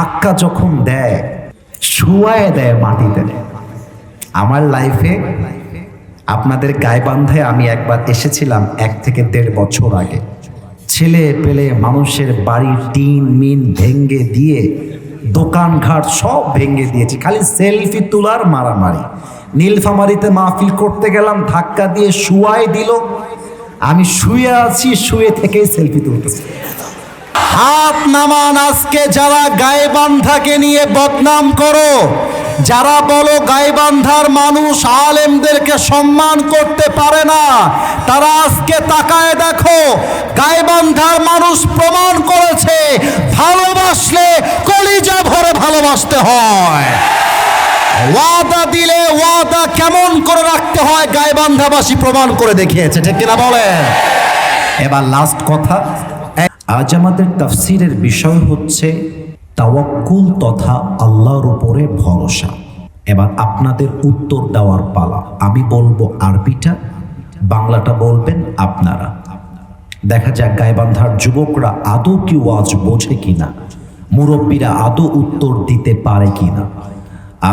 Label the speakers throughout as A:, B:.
A: ধাক্কা যখন দেয়, শুয়ায় দেয় মাটিতে। আমার লাইফে আপনাদের গাইবান্ধায় আমি একবার এসেছিলাম 1 থেকে 1.5 বছর আগে। ছেলে পেলে মানুষের বাড়ির টিন মিন ভেঙ্গে দিয়ে, দোকানঘাট সব ভেঙ্গে দিয়েছি, খালি সেলফি তোলার মারামারি। নীলফামারীতে মাহফিল করতে গেলাম, ধাক্কা দিয়ে শুয়ায় দিল। আমি শুয়ে আছি, শুয়ে থেকেই সেলফি তুলতেছি। হাত নামান আজকে যারা গাইবান্ধাকে নিয়ে বদনাম করো, যারা বলো গাইবান্ধার মানুষ আলেমদেরকে সম্মান করতে পারে না, তারা আজকে তাকায় দেখো, গাইবান্ধার মানুষ প্রমাণ করেছে ভালোবাসলে কলিজা ভরে ভালোবাসতে হয়। ওয়াদা দিলে ওয়াদা কেমন করে রাখতে হয় গাইবান্ধাবাসী প্রমাণ করে দেখিয়েছে, ঠিক কিনা বলেন? এবার লাস্ট কথা, আজ আমাদের তাফসীরের বিষয় হচ্ছে তাওয়াক্কুল তথা আল্লাহর উপরে ভরসা। এবার আপনাদের উত্তর দেওয়ার পালা। আমি বলবো আরবিটা, বাংলাটা বলবেন আপনারা। দেখা যাক গাইবান্ধার যুবকরা আদৌ কি ওয়াজ বোঝে কিনা, মুরব্বীরা আদৌ উত্তর দিতে পারে কিনা।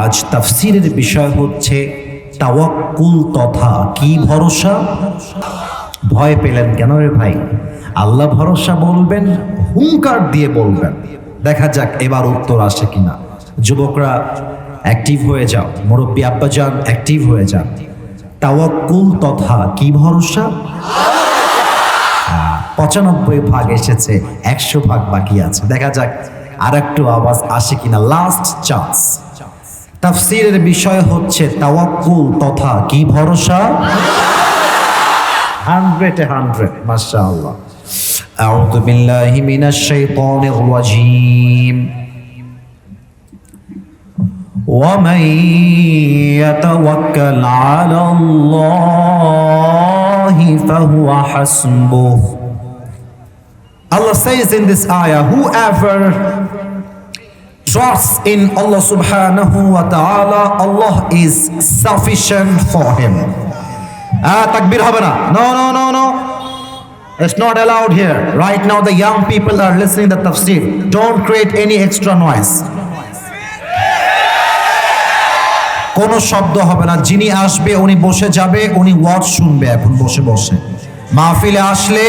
A: আজ তাফসীরের বিষয় হচ্ছে তাওয়াক্কুল তথা কি ভরসা। ভয় পেলেন কেন রে ভাই? আল্লাহ ভরসা বলবেন, হুঙ্কার দিয়ে বলবেন। দেখা যাক এবার উত্তর আসে কিনা। যুবকরা অ্যাক্টিভ হয়ে যাও, মুরব্বী আব্বাজান অ্যাক্টিভ হয়ে যান। তাওয়াক্কুল তথা কি ভরসা? 95 ভাগ এসেছে, 100 ভাগ বাকি আছে। দেখা যাক আর একটু আওয়াজ আসে কিনা। Last chance. তাফসীরের বিষয় হচ্ছে তাওয়াক্কুল তথা কি ভরসা। 100 মাশাআল্লাহ। আউযু বিল্লাহি মিনাশ শাইতানির রাজীম। ومن يتوكل على الله فهو حسبه. Allah says in this ayah, whoever trusts in Allah subhanahu wa ta'ala, Allah is sufficient for him. Takbir hobe na? No. It's not allowed here. Right now the young people are listening to the tafsir. Don't create any extra noise. কোনো শব্দ হবে না। যিনি আসবে উনি বসে যাবে, উনি ওয়াজ শুনবে এখন বসে বসে। মাহফিলে আসলে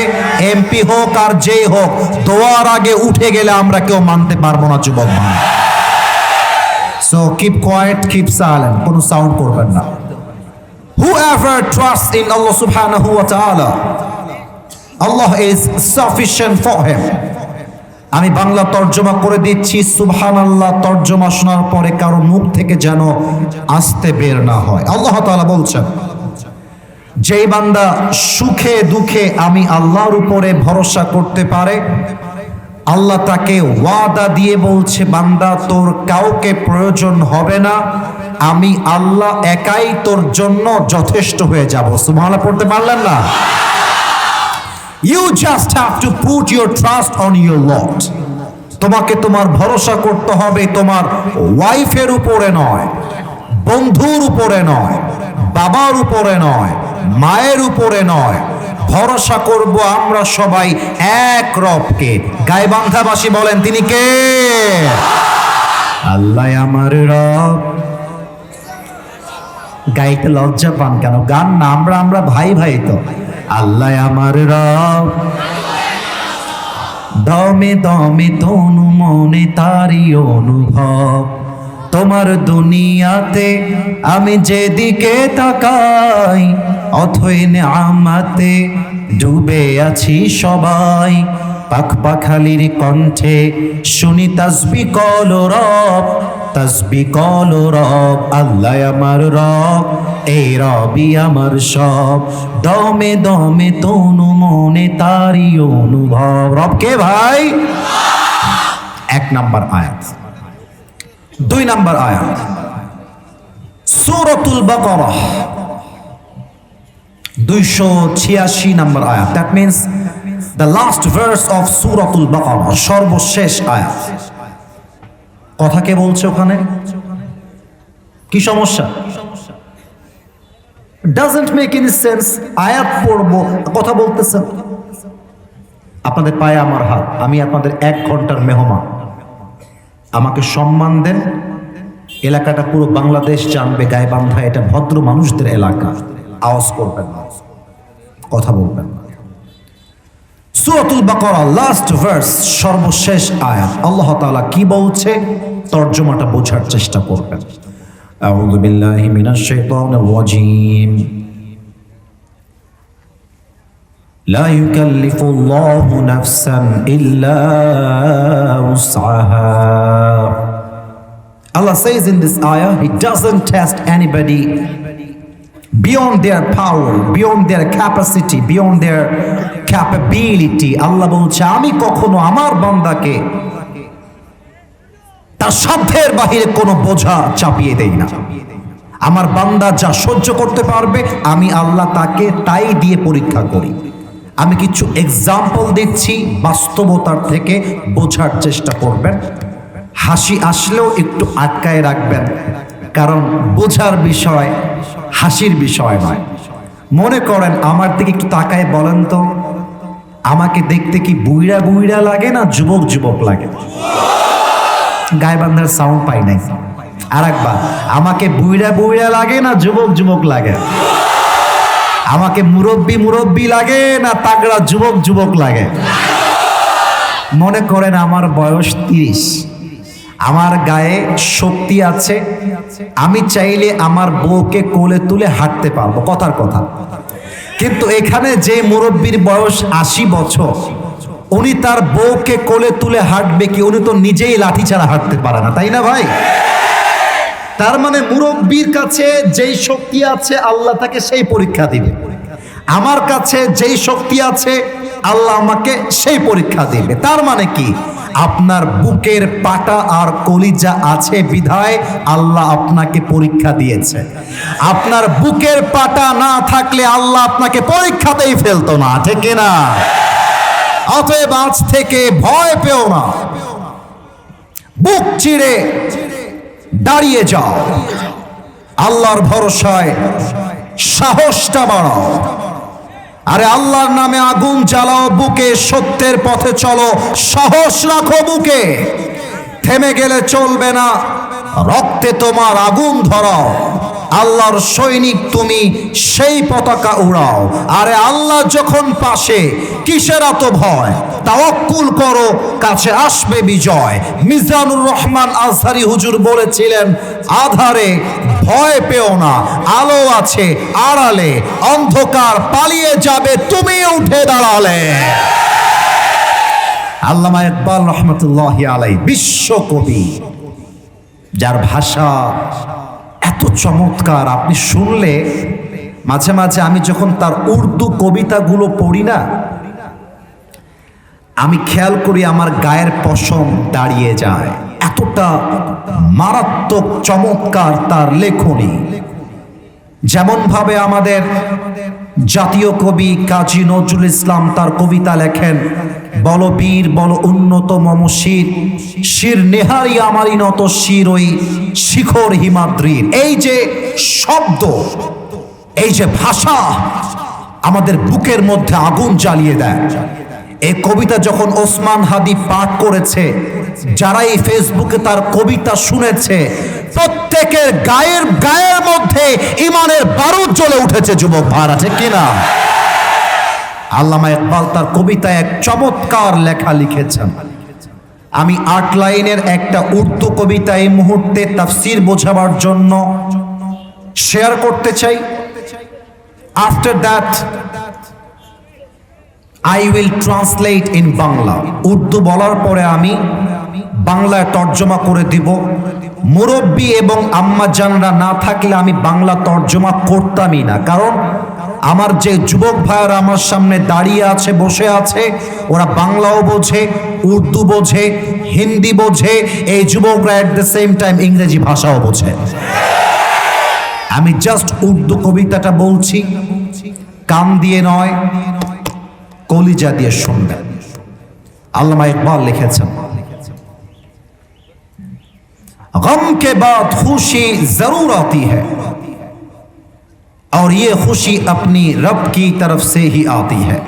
A: এমপি হোক আর যেই হোক, দোয়ার আগে উঠে গেলে আমরা কেউ মানতে পারবো না যুবক ভাই। So keep coed, keep silent, কোনো সাউন্ড করবেন না। Whoever trusts in Allah subhanahu wa ta'ala, Allah is sufficient for him. আমি বাংলা তর্জমা করে দিচ্ছি। সুবহানাল্লাহ তর্জমা শোনার পরে কারো মুখ থেকে যেন আসতে বের না হয়। আল্লাহ তাআলা বলছেন, যেই বান্দা সুখে দুঃখে আমি আল্লাহর উপরে ভরসা করতে পারে, আল্লাহ তাকে ওয়াদা দিয়ে বলছে, বান্দা তোর কাউকে প্রয়োজন হবে না, আমি আল্লাহ একাই তোর জন্য যথেষ্ট হয়ে যাব। সুবহানাল্লাহ পড়তে পারলেন না? You just have to put your trust on your Lord. তোমাকে তোমার ভরসা করতে হবে তোমার ওয়াইফের উপরে নয়, বন্ধুর উপরে নয়, বাবার উপরে নয়, মায়ের উপরে নয়। ভরসা করব আমরা সবাই এক রবকে। গাইবান্ধাবাসী বলেন তিনি কে? আল্লাহ আমার রব। গাইতে লজ্জা পান কেন? গান না, আমরা ভাই ভাই তো। আল্লাহ আমার রব, দমে দমে তনু মনে তারি অনুভব। তোমার দুনিয়াতে আমি যেদিকে তাকাই, অথই নেয়ামতে ডুবে আছি সবাই। পাখ পাখালির কণ্ঠে শুনি তাসবিহ কল রব, তাসবিহ কল রব। আল্লাহ আমার রব, এই রবই আমার সব। দমে দমে তনু মনে তারি অনুভব। রব কে ভাই? 1 নাম্বার আয়াত। 2 নাম্বার আয়াত সূরাতুল বাকারাহ 286 নাম্বার আয়াত। That means the last verse of সূরাতুল বাকারাহ, সর্বশেষ আয়াত। কথা কে বলছে ওখানে? কি সমস্যা? doesn't make any sense। আয়াত পড়বো, কথা বলতেছেন। আপনাদের পায়ে আমার হাত, আমি আপনাদের 1 ঘন্টার মেহমান। আমাকে সম্মান দেন, এলাকাটা পুরো বাংলাদেশ জানবে গাইবান্ধা এটা ভদ্র মানুষদের এলাকা। আওয়াজ করবেন না, কথা বলবেন না। সূরাতুল বাকারা লাস্ট ভার্স, সর্বশেষ আয়াত। আল্লাহ তাআলা কি বলছে তরজমাটা বোঝার চেষ্টা করবেন। আউযু বিল্লাহি মিনাশ শাইতানির রাজীম। লা ইউকাল্লিফুল্লাহু নাফসান ইল্লা উসআহা। Allah says in this ayah, He doesn't test anybody beyond their power, beyond their capacity, beyond their capability. আল্লাহ বলছে আমি কখনো আমার বান্দাকে তার সাধ্যের বাহিরে কোনো বোঝা চাপিয়ে দেই না। আমার বান্দা যা সহ্য করতে পারবে আমি আল্লাহ তাকে তাই দিয়ে পরীক্ষা করি। আমি কিছু এক্সাম্পল দিচ্ছি, বাস্তবতার থেকে বোঝার চেষ্টা করবেন। হাসি আসলেও একটু আটকায় রাখবেন, কারণ বোঝার বিষয় হাসির বিষয় নয়। মনে করেন আমার দিকে একটু তাকায় বলেন তো, আমাকে দেখতে কি বুইড়া বুইড়া লাগে না যুবক যুবক লাগে? গাইবান্ধার সাউন্ড পাই নাই। আর একবার, আমাকে বুইড়া বুইড়া লাগে না যুবক যুবক লাগে? আমাকে মুরব্বি মুরব্বি লাগে না তাগড়া যুবক যুবক লাগে? মনে করেন আমার বয়স 30, আমার গায়ে শক্তি আছে, আমি চাইলে আমার বউকে কোলে তুলে হাঁটতে পারবো, কথার কথা। কিন্তু এখানে যে মুরব্বির বয়স 80 বছর, উনি তার বউকে কোলে তুলে হাঁটবে কি? উনি তো নিজেই লাঠি ছাড়া হাঁটতে পারে না, তাই না ভাই? তার মানে মুরব্বির কাছে যেই শক্তি আছে আল্লাহ তাকে সেই পরীক্ষা দিবে। আমার কাছে যেই শক্তি আছে আল্লাহ আমাকে সেই পরীক্ষা দিবে। তার মানে কি? আপনার বুকের পাটা আর কলিজা আছে বিধায় আল্লাহ আপনাকে পরীক্ষা দিয়েছে। আপনার বুকের পাটা না থাকলে আল্লাহ আপনাকে পরীক্ষাতেই ফেলতো না, ঠিক না? অতএব আজ থেকে ভয় পেও না, বুক চিরে দাঁড়িয়ে যাও, আল্লাহর ভরসায় সাহসটা বাড়াও। আরে আল্লাহর নামে আগুন জ্বালাও বুকে, সত্যের পথে চলো, সাহস রাখো বুকে। থেমে গেলে চলবে না, রক্তে তোমার আগুন ধরাও। আল্লাহর সৈনিক তুমি, সেই পতাকা উড়াও। আরে আল্লাহ যখন পাশে, কিসের এত ভয়? তাওয়াক্কুল করো, কাছে আসবে বিজয়। মিজানুর রহমান আজহারি হুজুর বলেছিলেন, আধারে ভয় পেও না, আলো আছে আড়ালে, অন্ধকার পালিয়ে যাবে তুমি উঠে দাঁড়ালে। আল্লামা ইকবাল রহমতুল্লাহি আলাইহি, বিশ্বকবি, যার ভাষা এত চমৎকার, আপনি শুনলে মাঝে মাঝে আমি যখন তার উর্দু কবিতাগুলো পড়ি না, আমি খেয়াল করি আমার গায়ের পশম দাঁড়িয়ে যায়। এতটা মারাত্মক চমৎকার তার লেখনী। যেমন ভাবে আমাদের জাতীয় কবি কাজী নজরুল ইসলাম তার কবিতা লেখেন, বল বীর বল উন্নত মম শির, শির নেহারি আমারই নত শির ওই শিখর হিমাদ্রির। এই যে শব্দ, এই যে ভাষা আমাদের বুকের মধ্যে আগুন জ্বালিয়ে দেয়। এই কবিতা যখন ওসমান হাদি পাঠ করেছে, যারা এই ফেসবুকে তার কবিতা শুনেছে, প্রত্যেকের গায়ের মধ্যে ইমানের বারুদ জ্বলে উঠেছে। যুবক ভাইরা, ঠিক কিনা? আল্লামা ইকবাল তার কবিতায় এক চমৎকার লেখা লিখেছেন। আমি 8 লাইনের একটা উর্দু কবিতা এই মুহূর্তে তাফসীর বোঝাবার জন্য শেয়ার করতে চাই। After that I will translate in Bangla. Urdu বলার পরে আমি বাংলায় তর্জমা করে দিব। মুরব্বি এবং আম্মা জানরা না থাকলে আমি বাংলা তর্জমা করতামই না, কারণ আমার যে যুবক ভাইয়েরা আমার সামনে দাঁড়িয়ে আছে, বসে আছে, ওরা বাংলাও বোঝে, উর্দু বোঝে, হিন্দি বোঝে, এই যুবকরা এট দ্য সেম টাইম ইংরেজি ভাষাও বোঝে। আমি জাস্ট উর্দু কবিতাটা বলছি, কান দিয়ে নয়, কলিজা দিয়ে শুনবেন। আল্লামা ইকবাল লিখেছেন, गम के बाद खुशी जरूर आती है और ये खुशी अपनी रब की तरफ से ही आती है।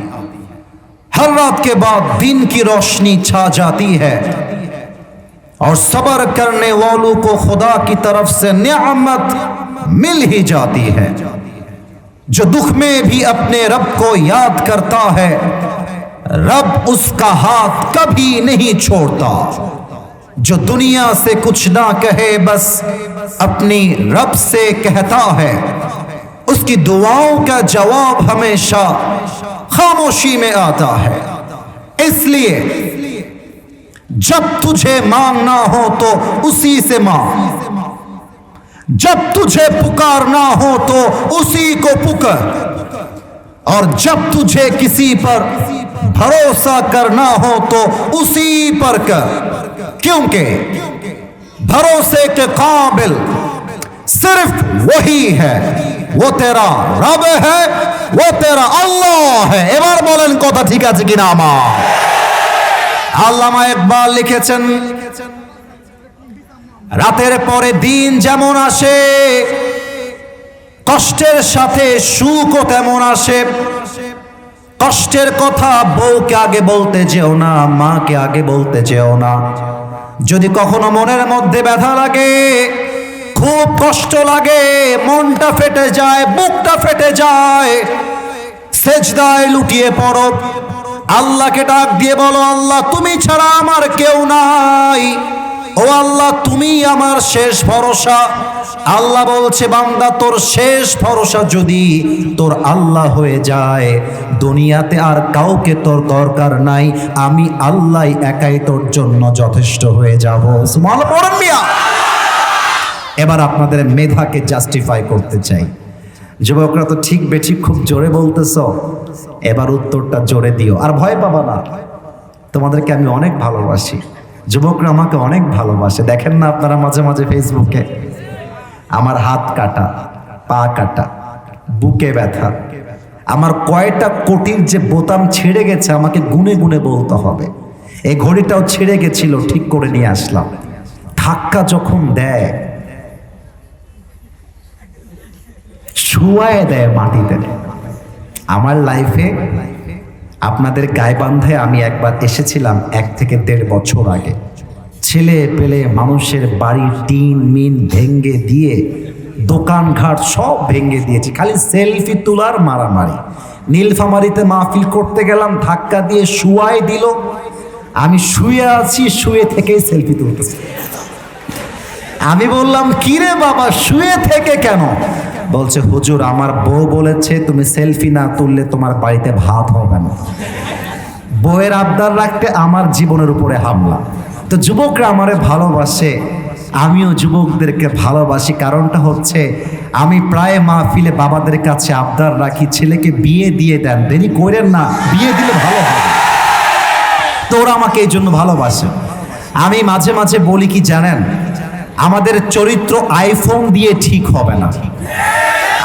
A: हर रात के बाद दिन की रोशनी छा जाती है और सब्र करने वालों को खुदा की तरफ से नियामत मिल ही जाती है। जो दुख में भी अपने रब को याद करता है, रब उसका हाथ कभी नहीं छोड़ता। जो दुनिया से कुछ ना कहे, बस अपनी रब से कहता है, उसकी दुआओं का जवाब हमेशा खामोशी में आता है। इसलिए जब तुझे मांगना हो तो उसी से मांग, जब तुझे पुकारना हो तो उसी को पुकार, और जब तुझे किसी पर भरोसा करना हो तो उसी पर कर, क्योंकि भरोसे के काबिल सिर्फ वही है, वो तेरा रब है, वो तेरा अल्लाह है। এবার বলেন কথা ঠিক আছে কিনা আমার? আল্লামা ইকবাল লিখেছেন, রাতের পরে দিন যেমন আসে, কষ্টের সাথে সুখও তেমন আসে। কষ্টের কথা বউকে আগে বলতে যেও না, মাকে আগে বলতে যেও না। যদি কখনো মনের মধ্যে ব্যথা লাগে, খুব কষ্ট লাগে, মনটা ফেটে যায়, বুকটা ফেটে যায়, সেজদায় লুটিয়ে পড়ো, আল্লাহকে ডাক দিয়ে বলো, আল্লাহ তুমি ছাড়া আমার কেউ নাই, ও আল্লাহ তুমি আমার শেষ ভরসা। আল্লাহ বলছে, বান্দা তোর শেষ ভরসা যদি তোর আল্লাহ হয়ে যায়, দুনিয়াতে আর কাউকে তোর দরকার নাই, আমি আল্লাহ একাই তোর জন্য যথেষ্ট হয়ে যাব। সুবহানাল্লাহ পড়েন মিয়া। এবার আপনাদের মেধাকে জাস্টিফাই করতে চাই। যুবকরা তো ঠিক বেঠিক খুব জোরে বলতেছ, এবার উত্তরটা জোরে দিও, আর ভয় পাবা না। তোমাদেরকে আমি অনেক ভালোবাসি, যুবকরা আমাকে অনেক ভালোবাসে। দেখেন না আপনারা মাঝে মাঝে ফেসবুকে আমার হাত কাটা, পা কাটা, বুকে ব্যথা, আমার কয়টা কোটির যে বোতাম ছিঁড়ে গেছে আমাকে গুনে গুনে বলতে হবে। এই ঘড়িটাও ছিঁড়ে গেছিল, ঠিক করে নিয়ে আসলাম। ধাক্কা যখন দেয়, শুয়ায় দেয় মাটিতে। আমার লাইফে আপনাদের গাইবান্ধায় আমি একবার এসেছিলাম 1 থেকে 1.5 বছর আগে। ছেলে পেলে মানুষের বাড়ির টিন মিন ভেঙ্গে দিয়ে, দোকানঘাট সব ভেঙ্গে দিয়েছি, খালি সেলফি তোলার মারামারি। নীলফামারীতে মাহফিল করতে গেলাম, ধাক্কা দিয়ে শুয়ায় দিল। আমি শুয়ে আছি, শুয়ে থেকেই সেলফি তুলতেছি। আমি বললাম, কিরে বাবা শুয়ে থেকে কেন? বলছে, হুজুর আমার বউ বলেছে তুমি সেলফি না তুললে তোমার বাড়িতে ভাত হবে না। বউয়ের আবদার রাখতে আমার জীবনের উপরে হামলা। তো যুবকরা আমারে ভালোবাসে, আমিও যুবকদেরকে ভালোবাসি। কারণটা হচ্ছে আমি প্রায় মাহফিলে বাবাদের কাছে আবদার রাখি, ছেলেকে বিয়ে দিয়ে দেন, দেরি করেন না, বিয়ে দিলে ভালো হবে। তো ওরা আমাকে এই জন্য ভালোবাসে। আমি মাঝে মাঝে বলি কি জানেন, আমাদের চরিত্র আইফোন দিয়ে ঠিক হবে না,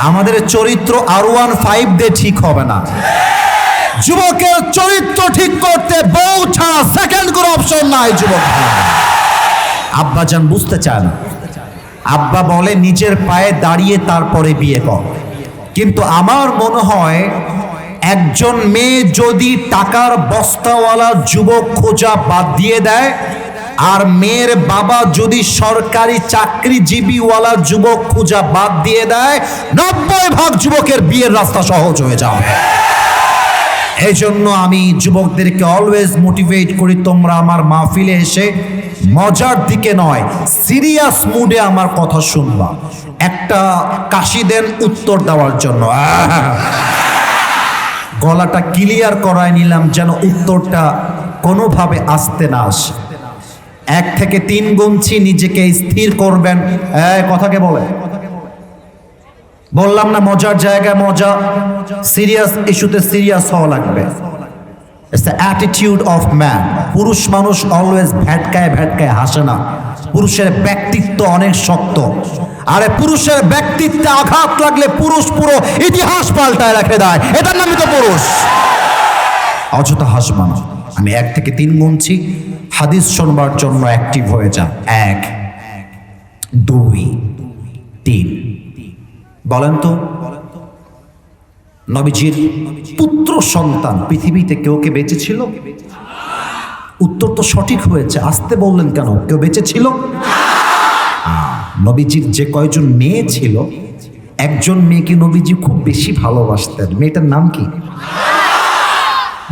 A: আমাদের চরিত্র R15 দিয়ে ঠিক হবে না। যুবকের চরিত্র ঠিক করতে বউ ছাড়া সেকেন্ড কোনো অপশন নাই। যুবক আব্বা জান বুঝতে চায় না, আব্বা বলে নিজের পায়ে দাঁড়িয়ে তারপরে বিয়ে কর। কিন্তু আমার মনে হয় একজন মেয়ে যদি টাকার বস্তাওয়ালা যুবক খোঁজা বাদ দিয়ে দেয়, আর মেয়ের বাবা যদি সরকারি চাকরিজীবীওয়ালা যুবক খোঁজা বাদ দিয়ে দেয়, 90% যুবকের বিয়ের রাস্তা সহজ হয়ে যাবে। এই জন্য আমি যুবকদেরকে অলওয়েজ মোটিভেট করি, তোমরা আমার মাহফিলে এসে মজার দিকে নয়, সিরিয়াস মুডে আমার কথা শুনবা। একটা কাশি দেন উত্তর দেওয়ার জন্য, গলাটা ক্লিয়ার করায় নিলাম যেন উত্তরটা কোনোভাবে আসতে না আসে। 1 থেকে 3 গুনছি, নিজেকে স্থির করবেন। কথাকে বলে বললাম না, মজার জায়গায় মজা, সিরিয়াস ইস্যুতে সিরিয়াস হওয়া লাগবে। It's the attitude of man. পুরুষ মানুষ অলওয়েজ ভ্যাটকায় ভ্যাটকায় হাসে না, পুরুষের ব্যক্তিত্ব অনেক শক্ত। আরে পুরুষের ব্যক্তিত্বে আঘাত লাগলে পুরুষ পুরো ইতিহাস পাল্টায় রেখে দেয়, এটার নামই তো পুরুষ। অযথা হাসবা না। আমি 1 থেকে 3 গুনছি, হাদিস শুনবার জন্য অ্যাক্টিভ হয়ে যান। 1, 2, 3। বলেন তো, নবীজির পুত্র সন্তান পৃথিবীতে কেউ কে বেঁচে ছিল? উত্তরটা তো সঠিক হয়েছে, আসতে বললেন কেন? কেউ বেঁচে ছিল? নবীজির যে কয়জন মেয়ে ছিল, একজন মেয়েকে নবীজি খুব বেশি ভালোবাসতেন। মেয়েটার নাম কি?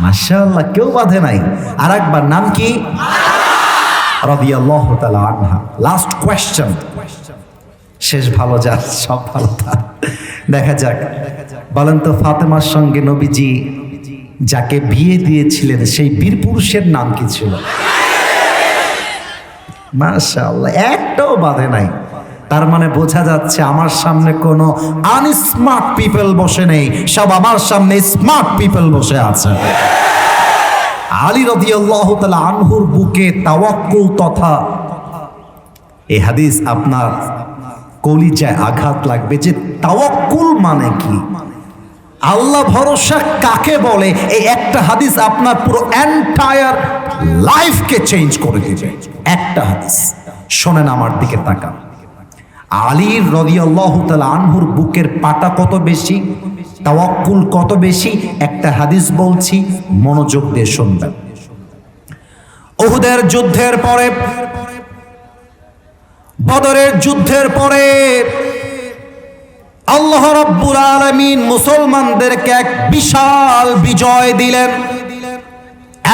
A: মাশাআল্লাহ, কেউ বাঁধে নাই। আর একবার নাম কি? রাদিয়াল্লাহু তাআলা আনহা। লাস্ট কোয়েশ্চেন, শেষ ভালো যা সব ভালো তা। দেখা যাক, বলেন তো ফাতেমার সঙ্গে নবীজি যাকে বিয়ে দিয়েছিলেন সেই বীর পুরুষের নাম কি ছিল? মাশাআল্লাহ, একটাও বাঁধে নাই। তার মানে বোঝা যাচ্ছে আমার সামনে কোনো আনস্মার্ট পিপল বসে নেই, সব আমার সামনে স্মার্ট পিপল বসে আছে। আলী রাদিয়াল্লাহু তাআলা আনহুর বুকে তাওয়াক্কুল তথা এই হাদিস আপনার কলিজায় আঘাত লাগবে যে তাওয়াক্কুল মানে কি, আল্লাহ ভরসা কাকে বলে। এই একটা হাদিস আপনার পুরো এন্টায়ার লাইফকে চেঞ্জ করে দিবে। একটা হাদিস শোনেন, আমার দিকে তাকান। আলী রাদিয়াল্লাহু তাআলা আনহুর বুকের পাটা কত বেশি, তাওয়াক্কুল কত বেশি, একটা হাদিস বলছি, মনোযোগ দিয়ে শুনবেন। উহুদের যুদ্ধের পরে, বদরের যুদ্ধের পরে আল্লাহ রাব্বুল আলামিন মুসলমানদেরকে এক বিশাল বিজয় দিলেন।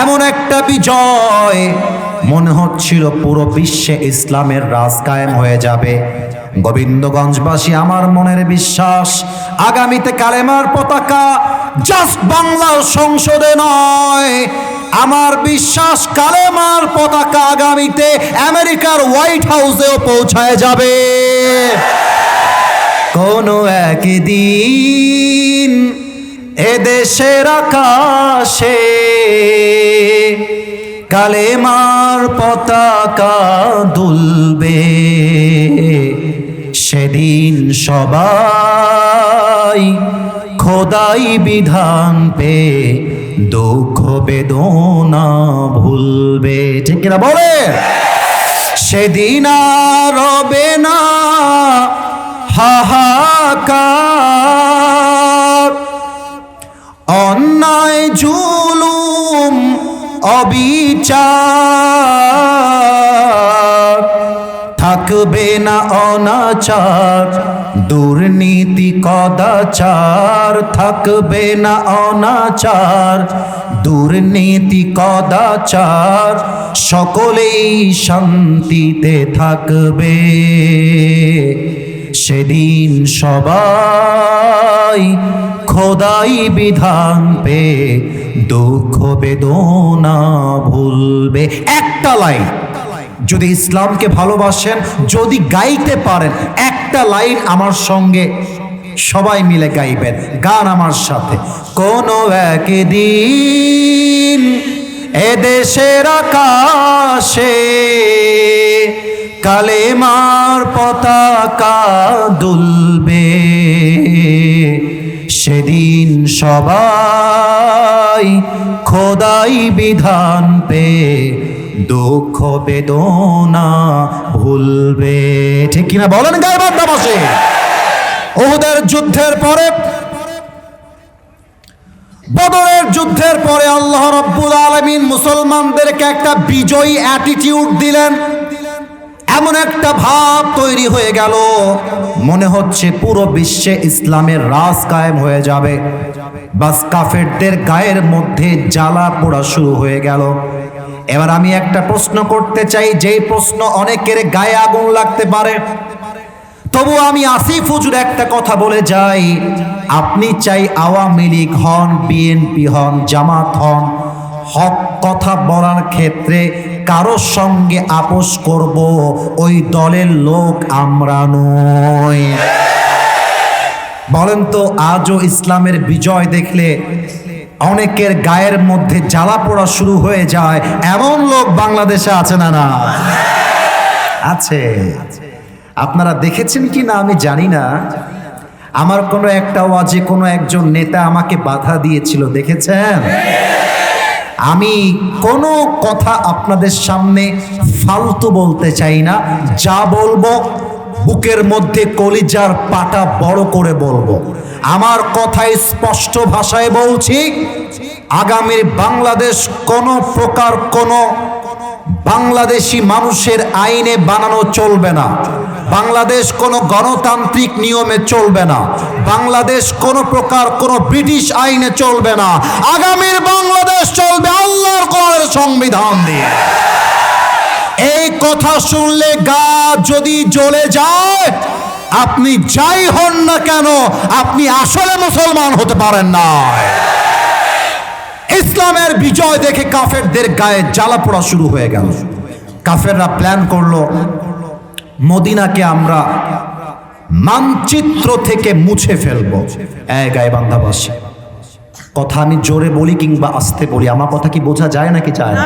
A: এমন একটা বিজয় মনে হচ্ছিল পুরো বিশ্বে ইসলামের রাজ কায়েম হয়ে যাবে। গোবিন্দগঞ্জবাসী, আমার মনের বিশ্বাস আগামীতে কালেমার পতাকা জাস্ট বাংলার সংসদে নয়, আমার বিশ্বাস কালেমার পতাকা আগামীতে আমেরিকার হোয়াইট হাউসেও পৌঁছায় যাবে। কোনো একদিন এদেশের আকাশে কালেমার পতাকা দুলবে, সেদিন সবাই খোদাই বিধান পে দুঃখ বেদনা ভুলবে। ঠিক কিনা বলে? সেদিন আর রবে না হাহাকার, অন্যায় জুলুম অবিচার, থাকবে না অনাচার দুর্নীতি কদাচার, থাকবে না অনাচার দুর্নীতি কদাচার, সকলেই শান্তিতে থাকবে, সেদিন সবাই খোদাই বিধান পে দুঃখ বেদনা ভুলবে। একটা লাইন, যদি ইসলামকে ভালোবাসেন, যদি গাইতে পারেন, একটা লাইন আমার সঙ্গে সবাই মিলে গাইবেন, গান আমার সাথে। কোনো একদিন এদেশের আকাশে কালেমার পতাকা দুলবে, সেদিন সবাই খোদাই বিধান পে দুঃখ বেদনা ভুলবে। ঠিক কিনা বলেন গায়বান্দাবাসী? উহুদের যুদ্ধের পরে, বদরের যুদ্ধের পরে আল্লাহ রাব্বুল আলামিন মুসলমানদেরকে একটা বিজয়ী অ্যাটিটিউড দিলেন। এমন একটা ভাব তৈরি হয়ে গেল, মনে হচ্ছে পুরো বিশ্বে ইসলামের রাজ কায়েম হয়ে যাবে। বাস কাফেরদের গায়ের মধ্যে জ্বালা পোড়া শুরু হয়ে গেল। এবার আমি একটা প্রশ্ন করতে চাই, যেই প্রশ্ন অনেকের গায়ে আগুন লাগতে পারে, তবু আমি আসিফ হুজুর একটা কথা বলে যাই। আপনি চাই আওয়ামী লীগ হন, বিএনপি হন, জামাত হন, হক কথা বলার ক্ষেত্রে কারোর সঙ্গে আপোষ করব, ওই দলের লোক আমরা নই। বলেন তো, আজও ইসলামের বিজয় দেখলে অনেকের গায়ের মধ্যে জ্বালা পোড়া শুরু হয়ে যায়, এমন লোক বাংলাদেশে আছে না? না আছে। আপনারা দেখেছেন কি না আমি জানি না, আমার কোনো একটা ওয়াজে কোনো একজন নেতা আমাকে বাধা দিয়েছিল, দেখেছেন? আমি কোনো কথা আপনাদের সামনে ফালতু বলতে চাই না, যা বলবো বুকের মধ্যে কলিজার পাটা বড় করে বলবো। আমার কথায় স্পষ্ট ভাষায় বলছি, আগামীর বাংলাদেশ কোনো প্রকার কোনো বাংলাদেশি মানুষের আইনে বানানো চলবে না, বাংলাদেশ কোনো গণতান্ত্রিক নিয়মে চলবে না, বাংলাদেশ কোনো প্রকার কোনো ব্রিটিশ আইনে চলবে না। আগামীর বাংলাদেশ চলবে আল্লাহর কোরআনের সংবিধান দিয়ে। এই কথা শুনলে গা যদি জ্বলে যায়, আপনি যাই হন না কেন, আপনি আসলে মুসলমান হতে পারেন না। ইসলামের বিজয় দেখে কাফেরদের গায়ে জ্বালা পোড়া শুরু হয়ে গেল। কাফেররা প্ল্যান করলো মদিনাকে আমরা মানচিত্র থেকে মুছে ফেলবো। গাইবান্ধাবাসী, কথা আমি জোরে বলি কিংবা আস্তে বলি, আমার কথা কি বোঝা যায় নাকি যায় না?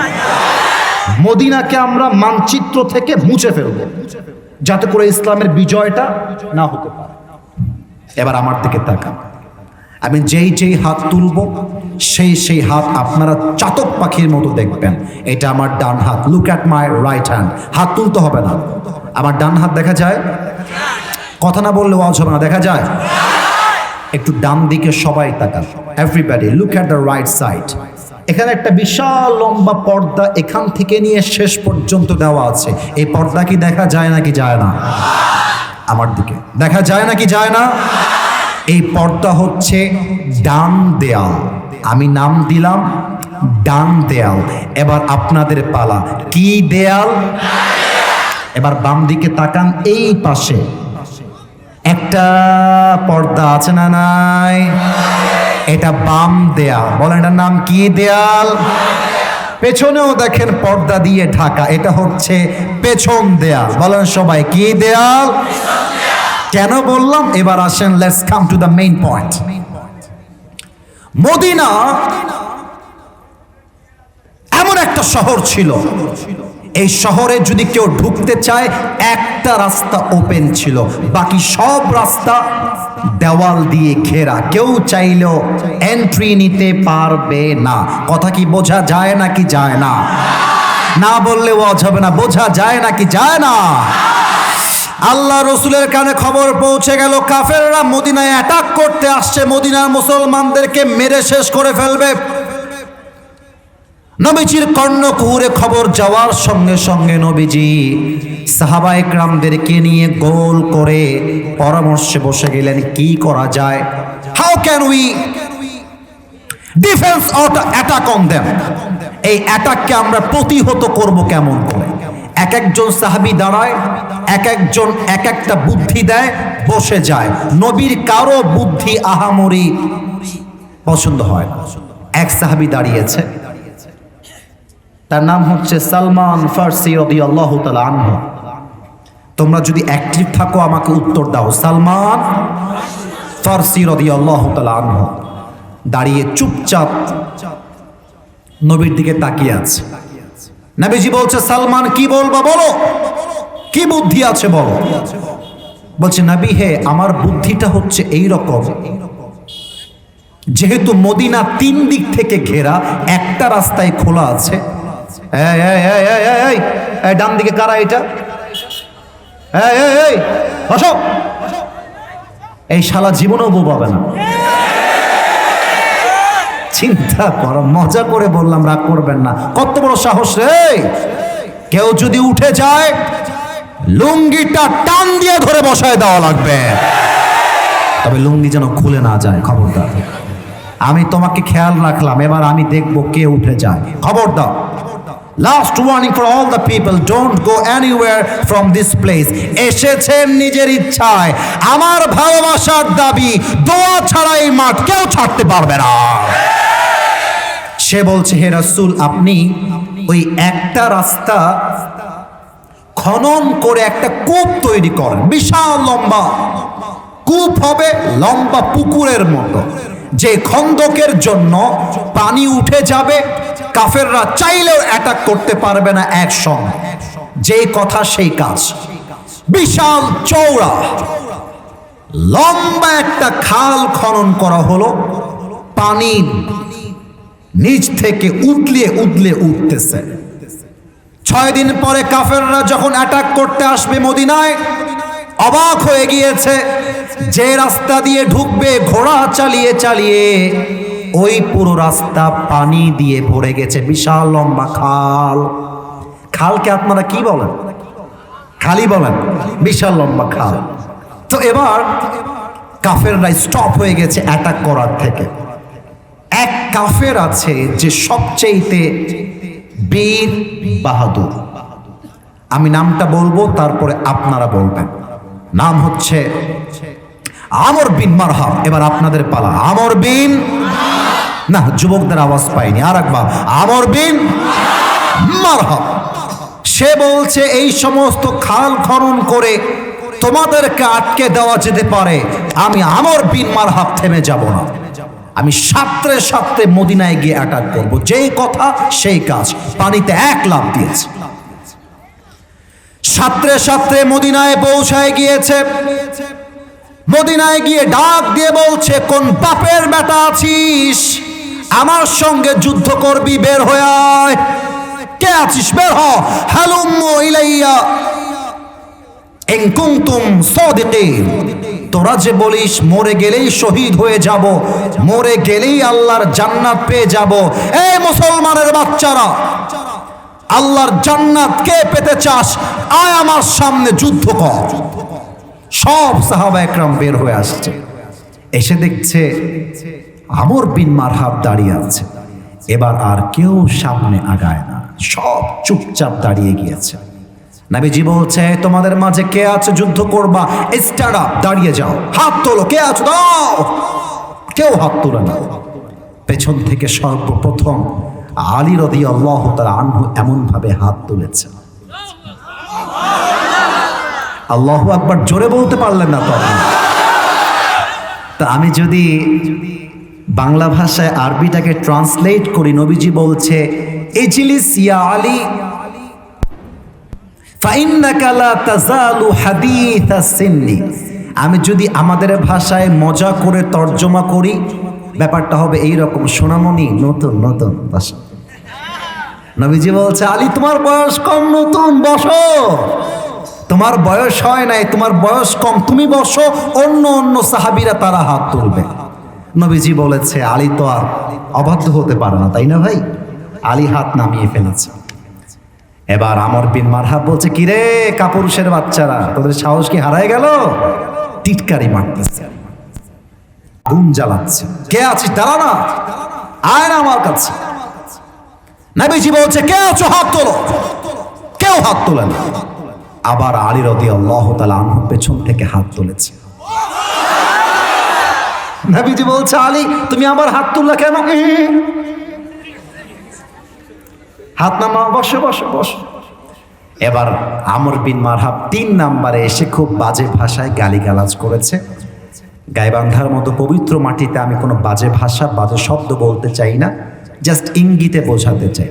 A: মদিনাকে আমরা মানচিত্র থেকে মুছে ফেলবো যাতে করে ইসলামের বিজয়টা না হতে পারে। এবার আমার দিকে তাকান, আমি যেই যেই হাত তুলব সেই হাত আপনারা চাতক পাখির মতো দেখবেন। এটা আমার ডান হাত, look at my right hand. হাত তুলতে হবে না, আমার ডান হাত দেখা যায়? কথা না বললে ওয়াজ হবে না, দেখা যায়? একটু ডান দিকে সবাই তাকান, everybody look at the right side. এখানে একটা বিশাল লম্বা পর্দা এখান থেকে নিয়ে শেষ পর্যন্ত দেওয়া আছে। এই পর্দা কি দেখা যায় নাকি যায় না? আমার দিকে দেখা যায় নাকি যায় না? এই পর্দা হচ্ছে ডান দেয়াল, আমি নাম দিলাম ডান দেয়াল। এবার আপনাদের পালা, কি দেয়াল? এবার বাম দিকে তাকান, এই পাশে একটা পর্দা আছে না নাই? এটা বাম দেয়াল, বলেন এটার নাম কি দেয়াল? পেছনেও দেখেন পর্দা দিয়ে ঢাকা, এটা হচ্ছে পেছন দেয়াল। বলেন সবাই কি দেয়াল? কেন বললাম? এবার আসেন, let's come to the main point. Medina এমন একটা শহর ছিল, এই শহরে যদি কেউ ঢুকতে চায় একটা রাস্তা ওপেন ছিল, বাকি সব রাস্তা দেওয়াল দিয়ে ঘেরা, কেউ চাইলেও এন্ট্রি নিতে পারবে না। কথা কি বোঝা যায় নাকি যায় না? না বললে ওয়াজ হবে না, বোঝা যায় নাকি যায় না? আল্লাহ রসুলের কানে খবর পৌঁছে গেল কাফেররা মদিনায় অ্যাটাক করতে আসছে, মদিনার মুসলমানদেরকে মেরে শেষ করে ফেলবে। নবীজির কর্ণকুহুরে খবর যাওয়ার সঙ্গে সঙ্গে নবীজি সাহাবায়ে কেরামদেরকে নিয়ে গোল করে পরামর্শে বসে গেলেন, কি করা যায়? How can we defence or attack on them? এই অ্যাটাককে আমরা প্রতিহত করব কেমন করে? এক একজন সাহাবী দাঁড়ায়, এক একজন এক একটা বুদ্ধি দেয়, বসে যায়। নবীর কারো বুদ্ধি আহামরি পছন্দ হয় না। এক সাহাবী দাঁড়িয়েছে, তার নাম হচ্ছে সালমান ফারসি রাদিয়াল্লাহু তাআলা আনহু। তোমরা যদি অ্যাক্টিভ থাকো আমাকে উত্তর দাও। সালমান ফারসি রাদিয়াল্লাহু তাআলা আনহু দাঁড়িয়ে চুপচাপ নবীর দিকে তাকিয়ে আছে। নবীজি বলছে, সালমান কি বলবা বলো, কি বুদ্ধি আছে বলো। বলছে, নবী হে, আমার বুদ্ধিটা হচ্ছে এই রকম, যেহেতু মদিনা তিন দিক থেকে ঘেরা, একটা রাস্তায় খোলা আছে। ডান দিকে কারা এটা? এই শালা জীবনেও বউ পাবে না। চিন্তা করো, মজা করে বললাম, রাগ করবেন না। কত বড় সাহস রে! কেউ যদি উঠে যায় লুঙ্গিটা টান দিয়ে ধরে বসায় দেওয়া লাগবে, তবে লুঙ্গি যেন খুলে না যায়। খবরদার, আমি তোমাকে খেয়াল রাখলাম, এবার আমি দেখবো কে উঠে যায়। খবরদার, last warning for all the people, don't go anywhere from this place. এসেছেন নিজের ইচ্ছায়, আমার ভালোবাসার দাবি, দোয়া ছাড়া এই মাঠ কেউ ছাড়তে পারবে না। সে বলছে, হে রাসূল, আপনি ওই একটা রাস্তা খনন করে একটা কূপ তৈরি করেন, বিশাল লম্বা কূপ হবে, লম্বা পুকুরের মতো, যে খন্দকের জন্য পানি উঠে যাবে, কাফেররা চাইলেও অ্যাটাক করতে পারবে না একসঙ্গে। যে কথা সেই কাজ। বিশাল চওড়া লম্বা একটা খাল খনন করা হলো, পানি নিচ থেকে উতলিয়ে উতলিয়ে উঠতেছে। 6 দিন পরে কাফেররা যখন অ্যাটাক করতে আসবে মদিনায়, অবাক হয়ে গিয়েছে, যে রাস্তা দিয়ে ঢুকবে ঘোড়া চালিয়ে চালিয়ে ওই পুরো রাস্তা পানি দিয়ে ভরে গেছে, বিশাল লম্বা খাল। খালকে আপনারা কি বলেন? খালি বলেন, বিশাল লম্বা খাল। তো এবার কাফেররা স্টপ হয়ে গেছে অ্যাটাক করার থেকে। এক কাফের আছে যে সবচেয়েতে বীর বাহাদুর, আমি নামটা বলবো তারপরে আপনারা বলবেন। নাম হচ্ছে আমর বিন মারহাব। এবার আপনাদের পালা। আমর বিন, না যুবকদের আওয়াজ পাইনি, আর একবার আমর বিন মারহাব। সে বলছে এই সমস্ত খাল খনন করে তোমাদেরকে আটকে দেওয়া যেতে পারে, আমি আমর বিন মারহাব থেমে যাব না। আমি সাঁতরে সাঁতরে মদিনায় গিয়ে অ্যাটাক করব। যেই কথা সেই কাজ। পানিতে এক লাফ দিয়েছে, সাঁতরে সাঁতরে মদিনায় পৌঁছায় গিয়েছে। মদিনায় গিয়ে ডাক দিয়ে বলছে, কোন বাপের বেটা আছিস আমার সঙ্গে যুদ্ধ করবি? বের হয়ে আয়। কে আছিস? বের হ। হালুম্মু ইলাইয়া ইন কুনতুম সাদিকিন। তোরা যে বলিস মরে গেলেই শহীদ হয়ে যাব, মরে গেলেই আল্লাহর জান্নাত পেয়ে যাব, এই মুসলমানের বাচ্চারা, আল্লাহর জান্নাত কে পেতে চাস? আয় আমার সামনে যুদ্ধ কর। সব সাহাবা একরাম বের হয়ে আসছে। এসে দেখছে আমর বিন মারহাব দাঁড়িয়ে আছে। এবার আর কেউ সামনে আগায় না, সব চুপচাপ দাঁড়িয়ে গিয়েছে। নবীজি বলছে, তোমাদের মাঝে কে আছে যুদ্ধ করবা? স্ট্যান্ড আপ, দাঁড়িয়ে যাও, হাত তোলো। কে আছে? দাও। কেউ হাত তোলে না। পেছন থেকে সর্বপ্রথম আলী রাদিয়াল্লাহু তাআলা আনহু এমন ভাবে হাত তুলেছে, আল্লাহু আকবার জোরে বলতে পারলেন না তখন। তা আমি যদি বাংলা ভাষায় আরবিটাকে ট্রান্সলেট করি, নবীজি বলছে, ইজলিস ইয়া আলী ফাইন্নাকা লা তাযালু হাদীথাস সিন্নি। আমি যদি আমাদের ভাষায় মজা করে তর্জমা করি, ব্যাপারটা হবে এইরকম, সোনামণি নতুন নতুন ভাষা। নবীজি বলছে, আলী তোমার বয়স কম, নতুন, বসো। তোমার বয়স হয় নাই, তোমার বয়স কম, তুমি বসো। অন্য অন্য সাহাবীরা তারা হাত তুলবে। নবীজি বলেছে, আলী তো আর অবাধ্য হতে পারে না, তাই না ভাই? আলী হাত নামিয়ে ফেলেছে। এবার আমর বিন মারহাব বলছে, কিরে কাপুরুষের বাচ্চারা, তোদের সাহস কি হারায় গেল? টিটকারি মারতেছে, আগুন জ্বালাচ্ছে। কে আছিস? দাঁড়া না, আয় না আমার কাছে। নবীজি বলছে, কে আছো? হাত তোলো। কেউ হাত তোলে না। আবার আলী রাদিয়াল্লাহু তাআলা আনহু পেছন থেকে হাত তুলেছে। নবীজি বলছে, আলী তুমি আবার হাত তুললা কেন? হাত নামাও, বসো বসো বসো। এবার আমর বিন মারহাব 3 নাম্বারে এসে খুব বাজে ভাষায় গালিগালাজ করেছে। গাইবান্ধার মতো পবিত্র মাটিতে আমি কোনো বাজে ভাষা, বাজে শব্দ বলতে চাই না, জাস্ট ইঙ্গিতে বোঝাতে চাই।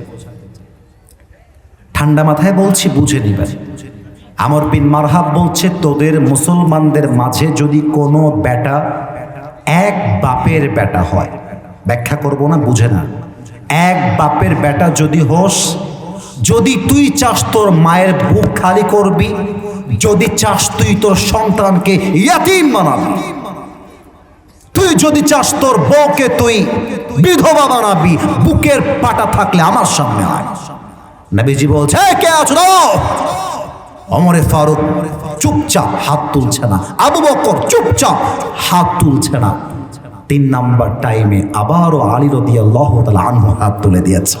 A: ঠান্ডা মাথায় বলছি, বুঝে নিবেন। আমর বিন মারহাব বলছে, তোদের মুসলমানদের মাঝে যদি কোনো বেটা এক বাপের বেটা হয়, ব্যাখ্যা করব না, বুঝে না, এক বাপের বেটা যদি হোস, যদি তুই চাস তোর মায়ের বুক খালি করবি, যদি চাস তুই তোর সন্তানকে ইয়াতীম বানাবি, তুই যদি চাস তোর বউকে তুই বিধবা বানাবি, বুকের পাটা থাকলে আমার সামনে আয়। নবীজি বলছে, কে আছো? ওমর ফারুক চুপচাপ হাত তুলছে না, আবু বকর চুপচাপ হাত তুলছে না। 3 নাম্বার টাইমে আবারও আলী রাদিয়াল্লাহু তাআলা আনহু হাত তুলে দিয়েছে।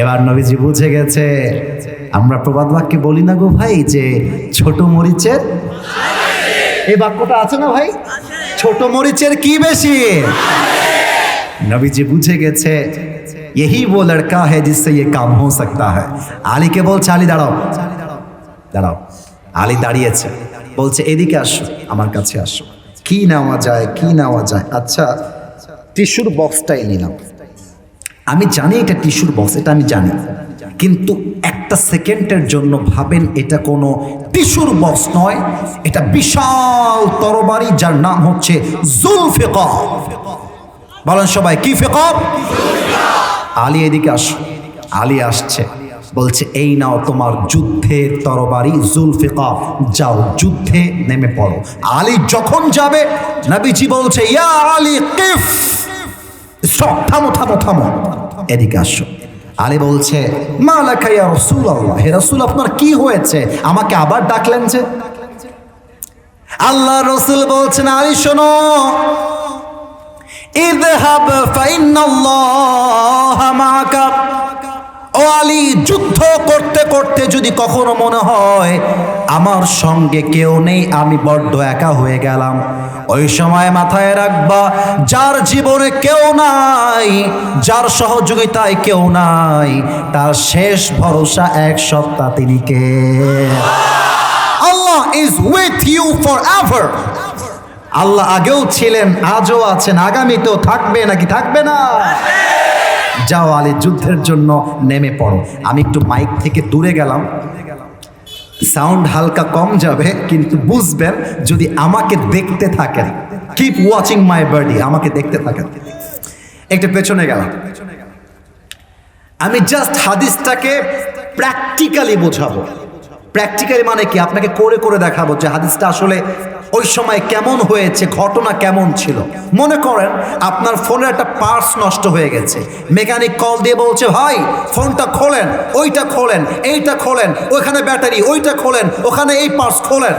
A: এবার নবীজি বুঝে গেছে, আমরা প্রবাদ বাক্যে বলি না গো ভাই, যে ছোট মরিচের, এই বাক্যটা আছে না ভাই, ছোট মরিচের কি বেশি? নবীজি বুঝে গেছে, यही वो लड़का है जिससे ये काम हो सकता है। আলী কে বলছে, আলী দাঁড়াও দাঁড়াও। আলী দাঁড়িয়েছে, বলছে, এদিকে আসো, আমার কাছে আসো। কি নেওয়া যায়, কি নেওয়া যায়? আচ্ছা, টিস্যুর বক্সটাই নিলাম। আমি জানি এটা টিস্যুর বক্স, এটা আমি জানি, কিন্তু একটা সেকেন্ডের জন্য ভাবেন এটা কোনো টিস্যুর বক্স নয়, এটা বিশাল তরবারি, যার নাম হচ্ছে জুলফিকার। বলেন সবাই, কি ফিকার? আলী এদিকে আসো। আলী আসছে, বলছে, এই নাও তোমার যুদ্ধের তরবারি জুলফিকার, যাও যুদ্ধে নেমে পড়ো। আলী যখন যাবে, নবীজি বলছে, ইয়া আলী কিফ, স্টপ, থামো থামো থামো, এদিকে আসো। আলী বলছে মা লাকা ইয়া রাসূলুল্লাহ, হে রাসূল আপনার কি হয়েছে, আমাকে আবার ডাকলেন যে? আল্লাহ রাসূল বলছেন আলী শোনো, ইযহাব ফাইন্নাল্লাহা মাআকা। ও আলী, যুদ্ধ করতে করতে যদি কখনো মনে হয় আমার সঙ্গে কেউ নেই, আমি বড্ড একা হয়ে গেলাম, ওই সময় মাথায় রাখবা যার জীবনে কেউ নাই, যার সহযোগিতায় কেউ নাই, তার শেষ ভরসা এক সত্তা, তিনি কে? আল্লাহ ইজ উইথ ইউ ফরএভার। আল্লাহ আগেও ছিলেন, আজও আছেন, আগামীতেও থাকবে, নাকি থাকবে না? যাও আলী, যুদ্ধের জন্য নেমে পড়ো। আমি একটু মাইক থেকে দূরে গেলাম, সাউন্ড হালকা কম যাবে, কিন্তু বুঝবেন যদি আমাকে দেখতে থাকেন। কিপ ওয়াচিং মাই বডি, আমাকে দেখতে থাকেন। একটু পেছনে গেলাম, আমি জাস্ট হাদিসটাকে প্র্যাকটিক্যালি বোঝাবো। প্র্যাকটিক্যালি মানে কি, আপনাকে করে করে দেখাবো যে হাদিসটা আসলে ওই সময় কেমন হয়েছে, ঘটনা কেমন ছিল। মনে করেন আপনার ফোনের একটা পার্টস নষ্ট হয়ে গেছে, মেকানিক কল দিয়ে বলছে ভাই ফোনটা খোলেন, ওইটা খোলেন, এইটা খোলেন, ওইখানে ব্যাটারি, ওইটা খোলেন, ওখানে এই পার্টস খোলেন।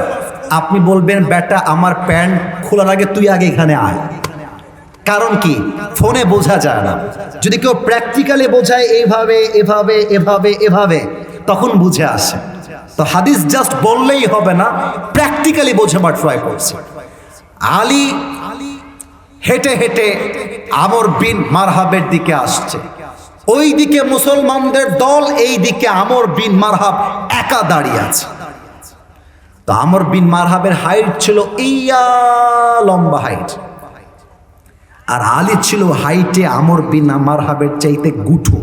A: আপনি বলবেন বেটা আমার প্যান্ট খোলার আগে তুই আগে এখানে আয়। কারণ কি, ফোনে বোঝা যায় না। যদি কেউ প্র্যাকটিক্যালি বোঝায় এইভাবে এভাবে এভাবে এভাবে, তখন বুঝে আসে। তো হাদিস জাস্ট বললেই হবে না, প্র্যাকটিক্যালি বোঝাবার ট্রাই করছে। আলী হেঁটে হেঁটে আমর বিন মারহাবের দিকে আসছে, ওই দিকে মুসলমানদের দল, এই দিকে আমর বিন মারহাব একা দাঁড়িয়ে আছে। তো আমর বিন মারহাবের হাইট ছিল ইয়া লম্বা হাইট, আর আলী ছিল হাইটে আমর বিন মারহাবের চাইতে গুঠো।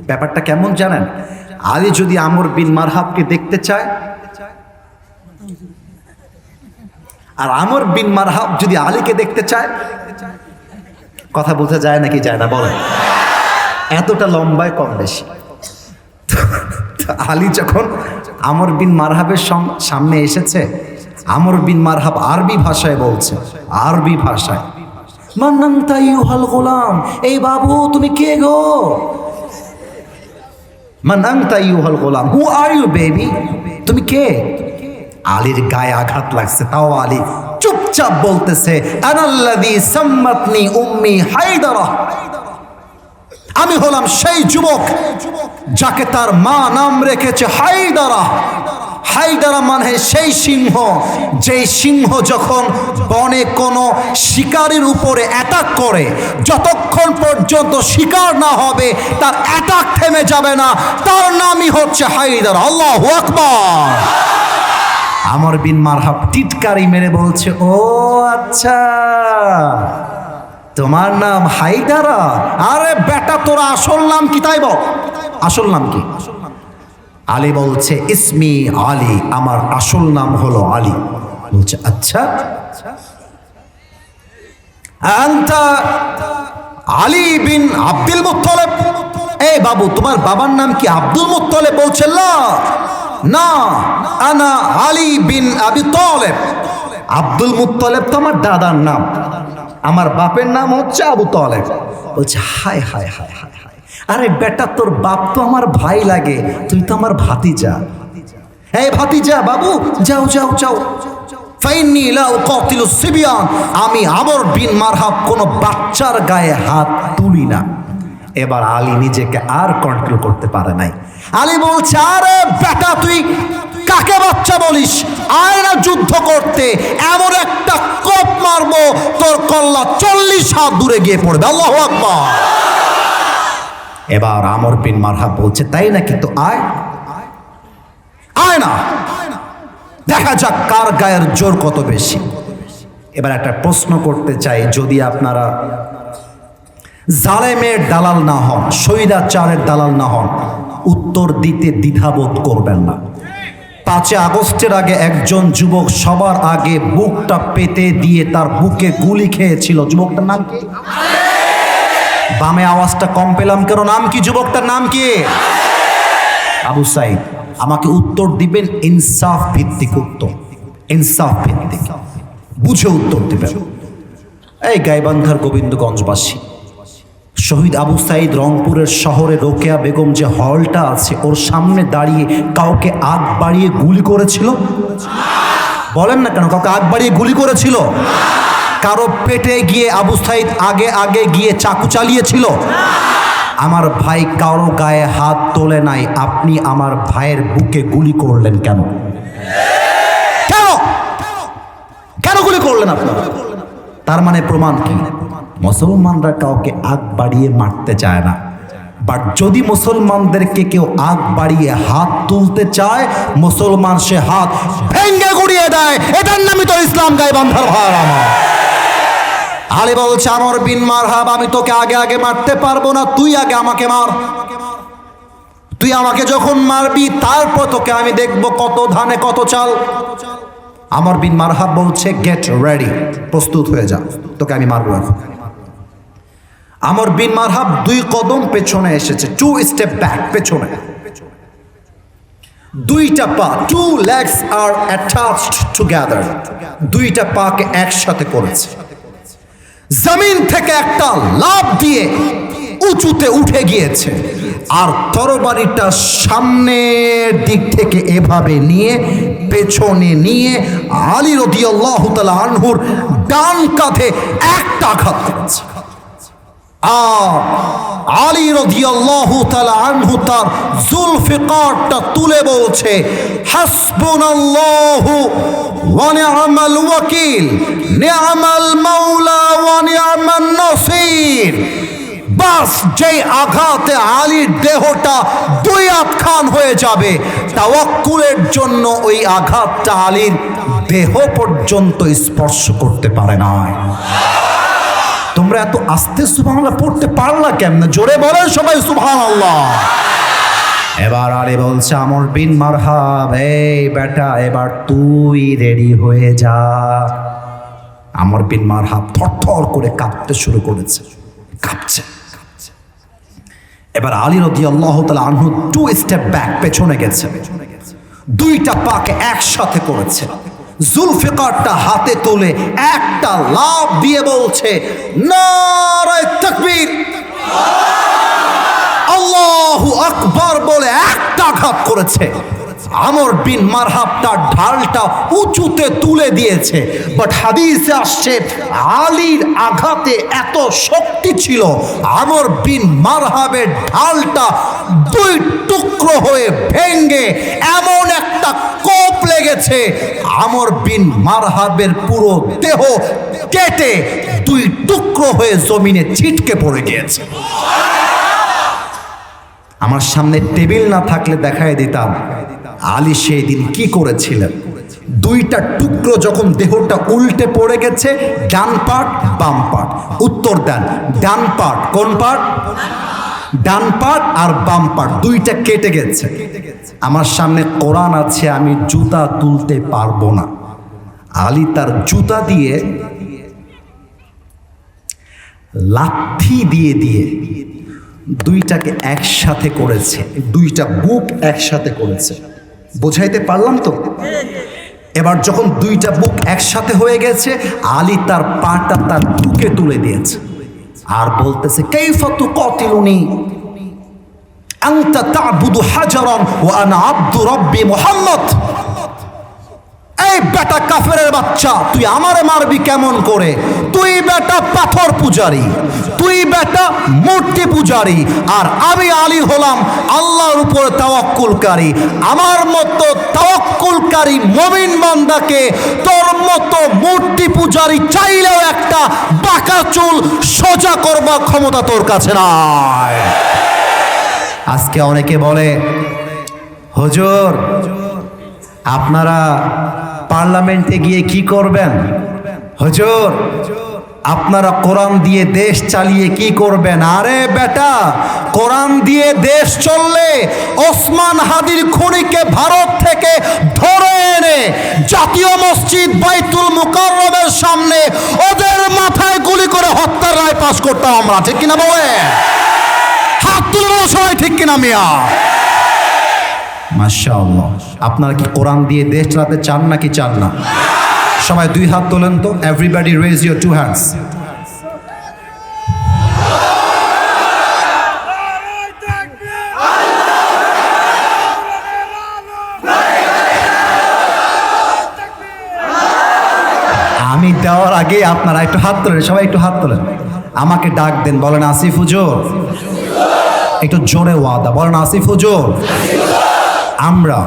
A: ব্যাপারটা কেমন জানেন, আলী যদি আমর বিন মারহাবকে দেখতে চায়, আর আমর বিন মারহাব যদি আলীকে দেখতে চায়, কথা বোঝা যায় নাকি যায় না বলেন? এতটা লম্বায় কম বেশি। আলী যখন আমর বিন মারহাবের সামনে এসেছে, আমর বিন মারহাব আরবি ভাষায় বলছে, আরবি ভাষায়, মান আনতা আইয়ুহাল গোলাম, এই বাবু তুমি কে গো? মান আনতা আইয়ুহাল গোলাম, হু আর ইউ বেবি, তুমি কে? আলীর গায়ে আঘাত লাগছে, তাও আলী চুপচাপ বলতেছে আনাল্লাযী সাম্মাতনি উম্মি হায়দারা, আমি হলাম সেই যুবক যাকে তার মা নাম রেখেছে হায়দারা। হায়দারা মানে সেই সিংহ, যেই সিংহ যখন বনে কোনো শিকারের উপরে অ্যাটাক করে, যতক্ষণ পর্যন্ত শিকার না হবে তার অ্যাটাক থেমে যাবে না, তার নামই হচ্ছে হায়দারা। আল্লাহু আকবার। আমর বিন মারহাব টিটকারি মেরে বলছে, ও আচ্ছা তোমার নাম হায়দারা, আরে বেটা তোরা আসল নাম কি তাই বল, আসল নাম কি? আলী বলছে ইসমি আলী, আমার আসল নাম হলো আলী। বলছে আচ্ছা, আনতা আলী বিন আব্দুল মুত্তালিব, এই বাবু তোমার বাবার নাম কি আব্দুল মুত্তালিব? বলছে না, আনা আলী বিন আবি তালেব। আব্দুল মুত্তালিব তো আমার দাদার নাম, আমার বাপের নাম হচ্ছে আবু তালেব। বলছে হায় হায় হায় হায় হায়, আরে বেটা তোর বাপ তো আমার ভাই লাগে, তুই তো আমার ভাতিজা। এই ভাতিজা বাবু যাও যাও যাও, ফাইন্নী লা উকাতিলুস সিবিয়ান, আমি আমর বিন মারহাব কোনো বাচ্চার গায়ে হাত তুলি না। এবার আলী নিজেকে আর কন্ট্রোল করতে পারে নাই। আলী বলছে আরে বেটা তুই কাকে বাচ্চা বলিস, আয় না যুদ্ধ করতে, এমন একটা কোপ মারবো তোর কল্লা 40 হাত দূরে গিয়ে পড়বে। আল্লাহু আকবার। এবার আমর বিন মারহাব বলছে তাই নাকি, তো আয় আয় না, দেখা যাক কার গায়ের জোর কত বেশি। এবার একটা প্রশ্ন করতে চাই, যদি আপনারা জালেমের দালাল না হন, স্বৈরাচারের দালাল না হন, উত্তর দিতে দ্বিধাবোধ করবেন না। 5 আগস্টের আগে একজন যুবক সবার আগে বুকটা পেতে দিয়ে তার বুকে গুলি খেয়েছিল। যুবকটার নাম কি? বামে আওয়াজটা কম পেলাম কেন? নাম কি যুবকটার নাম কি? আবু সাইদ। আমাকে উত্তর দিবেন ইনসাফ ভিত্তিক উত্তর, ইনসাফ ভিত্তিক, বুঝে উত্তর দিবেন। এই গাইবান্ধার গোবিন্দগঞ্জবাসী শহীদ আবু সাইদ রংপুরের শহরে রোকেয়া বেগম যে হলটা আছে ওর সামনে দাঁড়িয়ে কাউকে আগ বাড়িয়ে গুলি করেছিল? বলেন না কেন, কাউকে আগ বাড়িয়ে গুলি করেছিল? কারো পেটে গিয়ে আবু সাইদ আগে আগে গিয়ে চাকু চালিয়েছিল? আমার ভাই কারো গায়ে হাত তোলে নাই, আপনি আমার ভাইয়ের বুকে গুলি করলেন কেন? কেন কেন গুলি করলেন আপনারা? তার মানে প্রমাণ কি? মুসলমানরা কাউকে আগ বাড়িয়ে মারতে চায় না, বাট যদি মুসলমানদেরকে কেউ আগ বাড়িয়ে হাত তুলতে চায়, মুসলমান সে হাত ভেঙ্গে গুড়িয়ে দেয়। এটার নামই তো ইসলাম। গাইবান্ধার ভাই আমার, আলী বলছে আমর বিন মারহাব, আমি তোকে আগে আগে মারতে পারবো না, তুই আগে আমাকে মার। তুই আমাকে যখন মারবি তারপর তোকে আমি দেখবো কত ধানে কত চাল। আমর বিন মারহাব বলছে গেট রেডি, প্রস্তুত হয়ে যা, তোকে আমি মারবো এখন। আমর বিন মারহাব 2 কদম পেছনে এসেছে, 2 স্টেপ ব্যাক, পেছনে। 2টা পা, 2 legs are attached together, 2টা পাকে একসাথে করেছে। জমিন থেকে একটা লাফ দিয়ে উঁচুতে উঠে গিয়েছে, আর তরবারিটা সামনের দিক থেকে এভাবে নিয়ে পেছনে নিয়ে আলী রাদিয়াল্লাহু তাআলা আনহুর ডান কাঁধে একটা আঘাত করেছে। আর আলী রাদিয়াল্লাহু তাআলা আনহু তার জুলফিকারটা তুলে বলছে হাসবুনাল্লাহু ওয়া নি'মাল ওয়াকিল, নি'মাল মাওলা ওয়া নি'মান নাসির। বাস যেই আঘাতে আলীর দেহটা 2 আধখান হয়ে যাবে, তাওয়াক্কুলের জন্য ওই আঘাতটা আলীর দেহ পর্যন্ত স্পর্শ করতে পারে না। তোমরা এত আস্তে সুবহানাল্লাহ পড়তে পারলা কেমনে? জোরে বলেন সবাই সুবহানাল্লাহ। এবার আলী বলছে আমর বিন মারহাব, এই বেটা এবার তুই রেডি হয়ে যা। আমর বিন মারহাব থরথর করে কাঁপতে শুরু করেছে, কাঁপছে। এবার আলী রাদিয়াল্লাহু তাআলা আনহু 2 স্টেপ ব্যাক, পেছনে গেছে, 2টা পাকে একসাথে করেছে, জুলফিকারটা হাতে তুলে একটা লাফ দিয়ে বলছে নারায়ে তাকবীর, আল্লাহু আকবার বলে একটা আঘাত করেছে। আমর বিন মারহাব তার ঢালটা উঁচুতে তুলে দিয়েছে, বাট হাদিসে আসছে আলীর আঘাতে এত শক্তি ছিল, আমর বিন মারহাবের ঢালটা 2 টুকরো হয়ে ভেঙে এমন একটা কোপ লেগেছে, আমর বিন মারহাবের পুরো দেহ কেটে 2 টুকরো হয়ে জমিনে ছিটকে পড়ে গিয়েছে। আমার সামনে টেবিল না থাকলে দেখায় দিতাম আলী সেই দিন কি করেছিলেন। 2টা টুকরো যখন দেহটা উল্টে পড়ে গেছে, ডান পার্ট বাম পার্ট, উত্তর দেন ডান পার্ট কোন পার্ট? ডান পার্ট আর বাম পার্ট 2টা কেটে গেছে। আমার সামনে কোরআন আছে, আমি জুতা তুলতে পারবো না। আলী তার জুতা দিয়ে লাথি দিয়ে দিয়ে 2টাকে একসাথে করেছে, 2টা বুক একসাথে করেছে। বোঝাইতে পারলাম তো? এবার যখন 2টা বুক একসাথে হয়ে গেছে, আলী তার পাটা তার বুকে তুলে দিয়েছে আর বলতেছে কাইফা তুকাতিলুনি আনতা তা'বুদু হাজারান ওয়া আনা আবদু রাব্বি মুহাম্মদ। এই বেটা কাফেরের বাচ্চা, তুই আমারে মারবি কেমন করে? তুই বেটা পাথর পূজারি, তুই বেটা মূর্তি পূজারি, আর আমি আলী হলাম আল্লাহর উপরে তাওয়াক্কুলকারী। আমার মতো তাওয়াক্কুলকারী মুমিন বান্দাকে তোর মতো মূর্তি পূজারি চাইলেও একটা বাঁকা চুল সোজা করবার ক্ষমতা তোর কাছে নাই। আজকে অনেকে বলে হুজুর আপনারা পার্লামেন্টে গিয়ে কি করবেন? হুজুর আপনারা কোরআন দিয়ে দেশ চালিয়ে কি করবেন? আরে বেটা, কোরআন দিয়ে দেশ চললে ওসমান হাদির খুনিকে ভারত থেকে ধরে এনে জাতীয় মসজিদ বাইতুল মুকাররমের সামনে ওদের মাথায় গুলি করে হত্যার রায় পাশ করতাম আমরা, ঠিক কিনা বলে? হাত তুলুন সবাই, ঠিক কিনা মিয়া? মাশাআল্লাহ। আপনারা কি কোরআন দিয়ে দেশ চালাতে চান নাকি চান না? সবাই 2 হাত তোলেন তো। Everybody raise your 2 hands. দেওয়ার আগে আপনারা একটু হাত তোলেন, সবাই একটু হাত তোলেন, আমাকে ডাক দেন, বলেন আসিফ হুজুর। একটু জোরে ওয়াদা বলেন, আসিফ হুজুর আমরা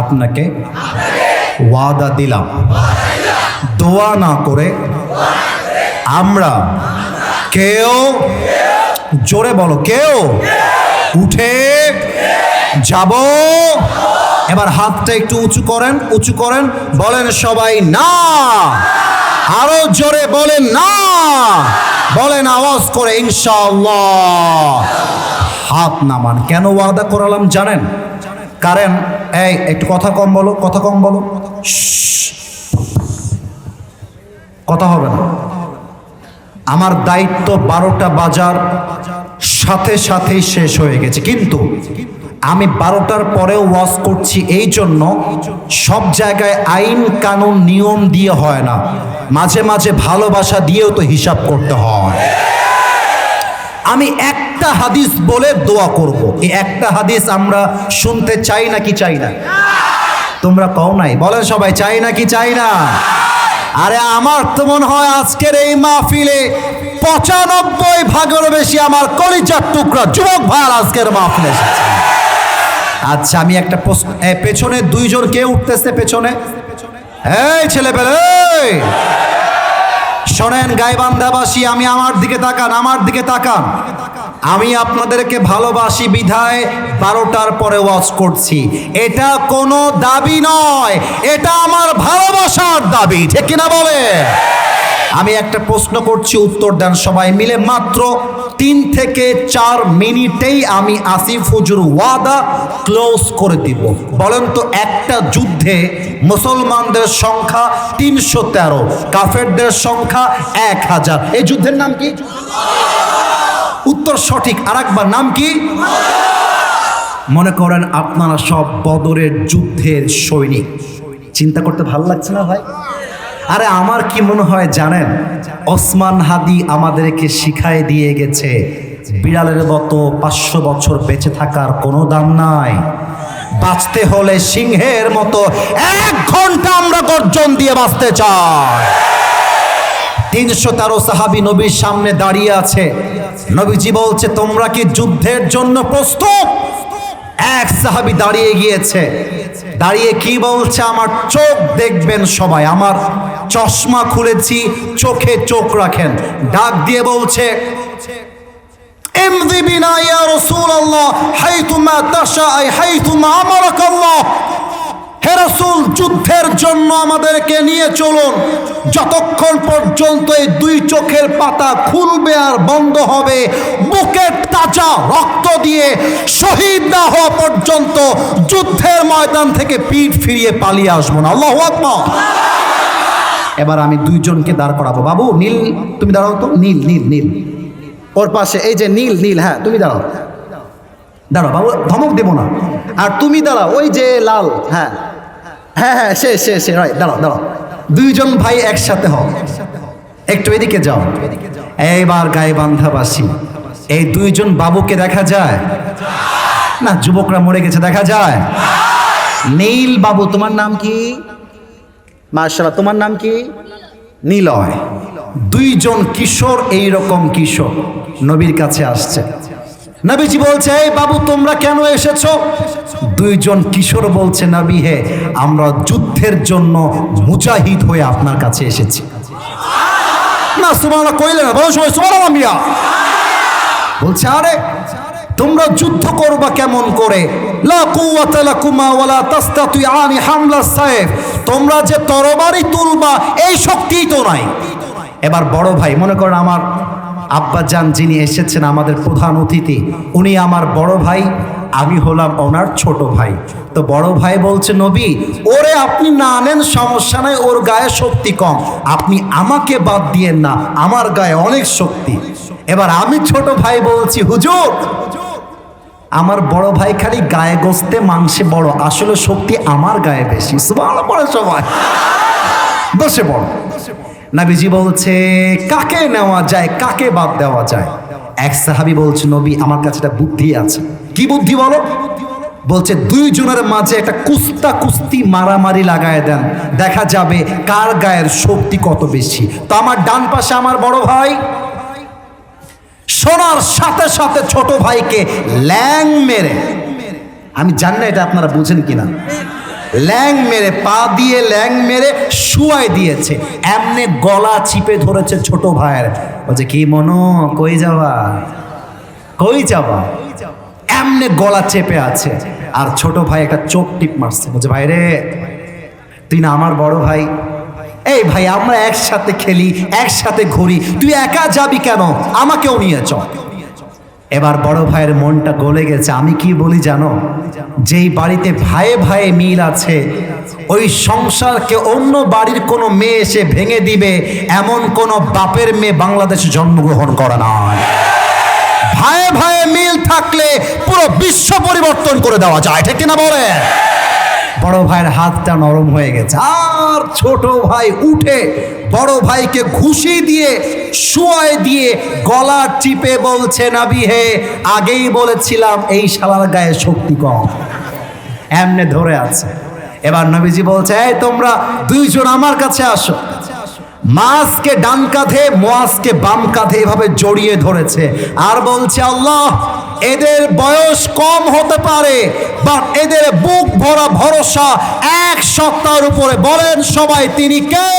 A: আপনাকে ওয়াদা দিলাম, দোয়া না করে আমরা কেউ, জোরে বলো, কেউ উঠে যাব। এবার হাতটা একটু উঁচু করেন, উঁচু করেন, বলেন সবাই না। আরো জোরে বলেন না, বলেন আওয়াজ করে ইনশাআল্লাহ। হাত নামান। কেন ওয়াদা করালাম জানেন? কারণ এই একটু কথা কম বলো, কথা কম বলো, কথা হবে না। আমার দায়িত্ব 12টা বাজার সাথে সাথেই শেষ হয়ে গেছে, কিন্তু আমি 12টার পরেও ওয়াজ করছি এই জন্য, সব জায়গায় আইন কানুন নিয়ম দিয়ে হয় না, মাঝে মাঝে ভালোবাসা দিয়েও তো হিসাব করতে হয়। আমি একটা হাদিস বলে দোয়া করব, এই একটা হাদিস আমরা শুনতে চাই না কি চাই না? তোমরা কও নাই, বলেন সবাই চাই না কি চাই না? আরে আমার তো মনে হয় আজকের এই মাহফিলে 95 ভাগের বেশি আমার কলিজার টুকরা যুবক ভাই আজকের মাহফিলে এসেছে। আচ্ছা আমি একটা প্রশ্ন, পেছনে দুইজন কে উঠতেছে পেছনে? এই ছেলেপেলে শোনেন, গাইবান্ধাবাসী, আমি আমার দিকে তাকান, আমার দিকে তাকান। আমি আপনাদেরকে ভালোবাসি বিধায় 12টার পরে ওয়াজ করছি। এটা কোনো দাবি নয়, এটা আমার ভালোবাসার দাবি, ঠিক কিনা বলে? আমি একটা প্রশ্ন করছি, উত্তর দেন সবাই মিলে। মাত্র 3 থেকে 4 মিনিটেই আমি আসিফ হুজুর ওয়াদা ক্লোজ করে দিব। বলেন তো, একটা যুদ্ধে মুসলমানদের সংখ্যা 313, কাফেরদের সংখ্যা 1000, এই যুদ্ধের নাম কি? উত্তর সঠিক, আরেকবার নাম কি? মনে করেন আপনারা সব বদরের যুদ্ধের সৈনিক। চিন্তা করতে ভালো লাগছে না ভাই? আরে আমার কি মনে হয় জানেন, ওসমান হাদি আমাদেরকে শিখায় দিয়ে গেছে, বিড়ালের মতো 500 বছর বেঁচে থাকার কোনো দাম নাই। বাঁচতে হলে সিংহের মতো 1 ঘন্টা আমরা গর্জন দিয়ে বাঁচতে চাই। 313 সাহাবী নবীর সামনে দাঁড়িয়ে আছে। নবীজি বলছে, তোমরা কি যুদ্ধের জন্য প্রস্তুত? এক সাহাবী দাঁড়িয়ে গিয়েছে, দাঁড়িয়ে কি বলছে? আমার চোখ দেখবেন সবাই, আমার চশমা খুলেছি, চোখে চোখ রাখেন। ডাক দিয়ে বলছে, ইমদি বিনা ইয়া রাসূলুল্লাহ হাইতুমা তাশা হাইতুমা আমারাকাল্লাহ। হে রাসূল, যুদ্ধের জন্য আমাদেরকে নিয়ে চলুন, যতক্ষণ পর্যন্ত এই 2 চোখের পাতা খুলবে আর বন্ধ হবে, বুকের তাজা রক্ত দিয়ে শহীদ না হওয়া পর্যন্ত যুদ্ধের ময়দান থেকে পিঠ ফিরিয়ে পালিয়ে আসবো না। আল্লাহু আকবার। এবার আমি 2 জনকে দাঁড় করাবো। বাবু নীল, তুমি দাঁড়াও তো। নীল নীল নীল, ওর পাশে এই যে নীল নীল, হ্যাঁ তুমি দাঁড়াও, দাঁড়াও বাবু, ধমক দেবো না। আর তুমি দাঁড়াও, ওই যে লাল, হ্যাঁ হ্যাঁ হ্যাঁ সে রাইট, দাঁড়াও দাঁড়াও। 2 জন ভাই একসাথে হও, একটু এদিকে যাও। এইবার গাইবান্ধাবাসী, এই 2 জন বাবুকে দেখা যায় না? যুবকরা মরে গেছে, দেখা যায়? নীল বাবু, তোমার নাম কি? মাশাআল্লাহ, তোমার নাম কি? নিলয়। 2 জন কিশোর, এইরকম কিশোর নবীর কাছে আসছে। নবীজি বলছে, এই বাবু তোমরা কেন এসেছো? 2 জন কিশোর বলছে, নবী হে, আমরা যুদ্ধের জন্য মুজাহিদ হয়ে আপনার কাছে এসেছি। না সুবহানাল্লাহ কইলে না, বলো সবাই সুবহানাল্লাহ মিয়া। বলছে, আরে তোমরা যুদ্ধ করবা কেমন করে? লা কুওয়াতা লাকুমা ওয়ালা তাস্তাতিআনি হামলা সাইফ, তোমরা যে তরবারি তুলবা এই শক্তিই তো নাই। এবার বড় ভাই, মনে করেন আমার আব্বাজান যিনি এসেছেন, আমাদের প্রধান অতিথি, উনি আমার বড় ভাই, আমি হলাম ওনার ছোট ভাই। তো বড় ভাই বলছে, নবী ওরে আপনি না আনেন সমস্যা নাই, ওর গায়ে শক্তি কম, আপনি আমাকে বাদ দিয়েন না, আমার গায়ে অনেক শক্তি। এবার আমি ছোট ভাই বলছি, হুজুর আমার বড় ভাই খালি গায়ে গোস্তে মাংসে বড়, আসলে শক্তি আমার গায়ে বেশি। সুবহানাল্লাহ পড়ে সবাই, বসে পড়ো। নবীজি বলছে, কাকে নেওয়া যায়, কাকে বাদ দেওয়া যায়? এক সাহাবী বলছে, নবী আমার কাছে একটা বুদ্ধি আছে। কি বুদ্ধি বলো? বলছে দুইজনের মাঝে একটা কুস্তি মারামারি লাগায় দেন, দেখা যাবে কার গায়ের শক্তি কত বেশি। তো আমার ডান পাশে আমার বড় ভাই, শোনার সাথে সাথে ছোট ভাইকে ল্যাং মেরে, আমি জানি না এটা আপনারা বুঝেন কিনা, ল্যাং মেরে, পা দিয়ে ল্যাং মেরে শুয়াই দিয়েছে। এমনে গলা চিপে ধরেছে ছোট ভাইয়ের। বলছে কি মনো, কই যাবা, কই যাবা, এমনে গলা চেপে আছে। আর ছোট ভাই একটা চোখ টিপ মারছে, বলছে ভাই রে, তুই না আমার বড় ভাই, এই ভাই আমরা একসাথে খেলি, একসাথে ঘুরি, তুই একা যাবি কেন, আমাকেও নিয়ে চল। এবার বড় ভাইয়ের মনটা গলে গেছে। আমি কি বলি জানো, যেই বাড়িতে ভাইয়ে ভাইয়ে মিল আছে, ওই সংসারকে অন্য বাড়ির কোনো মেয়ে এসে ভেঙে দিবে এমন কোন বাপের মেয়ে বাংলাদেশে জন্মগ্রহণ করে না। ভাইয়ে ভাইয়ে মিল থাকলে পুরো বিশ্ব পরিবর্তন করে দেওয়া যায়, ঠিক কিনা বলে? বড় ভাইয়ের হাতটা নরম হয়ে গেছে। আর ছোট ভাই উঠে বড় ভাইকে ঘুষি দিয়ে শুয়াই দিয়ে গলা টিপে বলছে, নাবি হে, আগেই বলেছিলাম এই শালার গায়ে শক্তি কম। এমনে ধরে আছে। এবার নবীজি বলছে, এই তোমরা দুইজন আমার কাছে আসো। মাসকে ডান কাঁধে, মুয়াজকে বাম কাঁধে এভাবে জড়িয়ে ধরেছে আর বলছে, আল্লাহ, এদের বয়স কম হতে পারে, বাট এদের বুক ভরা ভরসা এক সত্তার উপরে। বলেন সবাই, তিনি কে?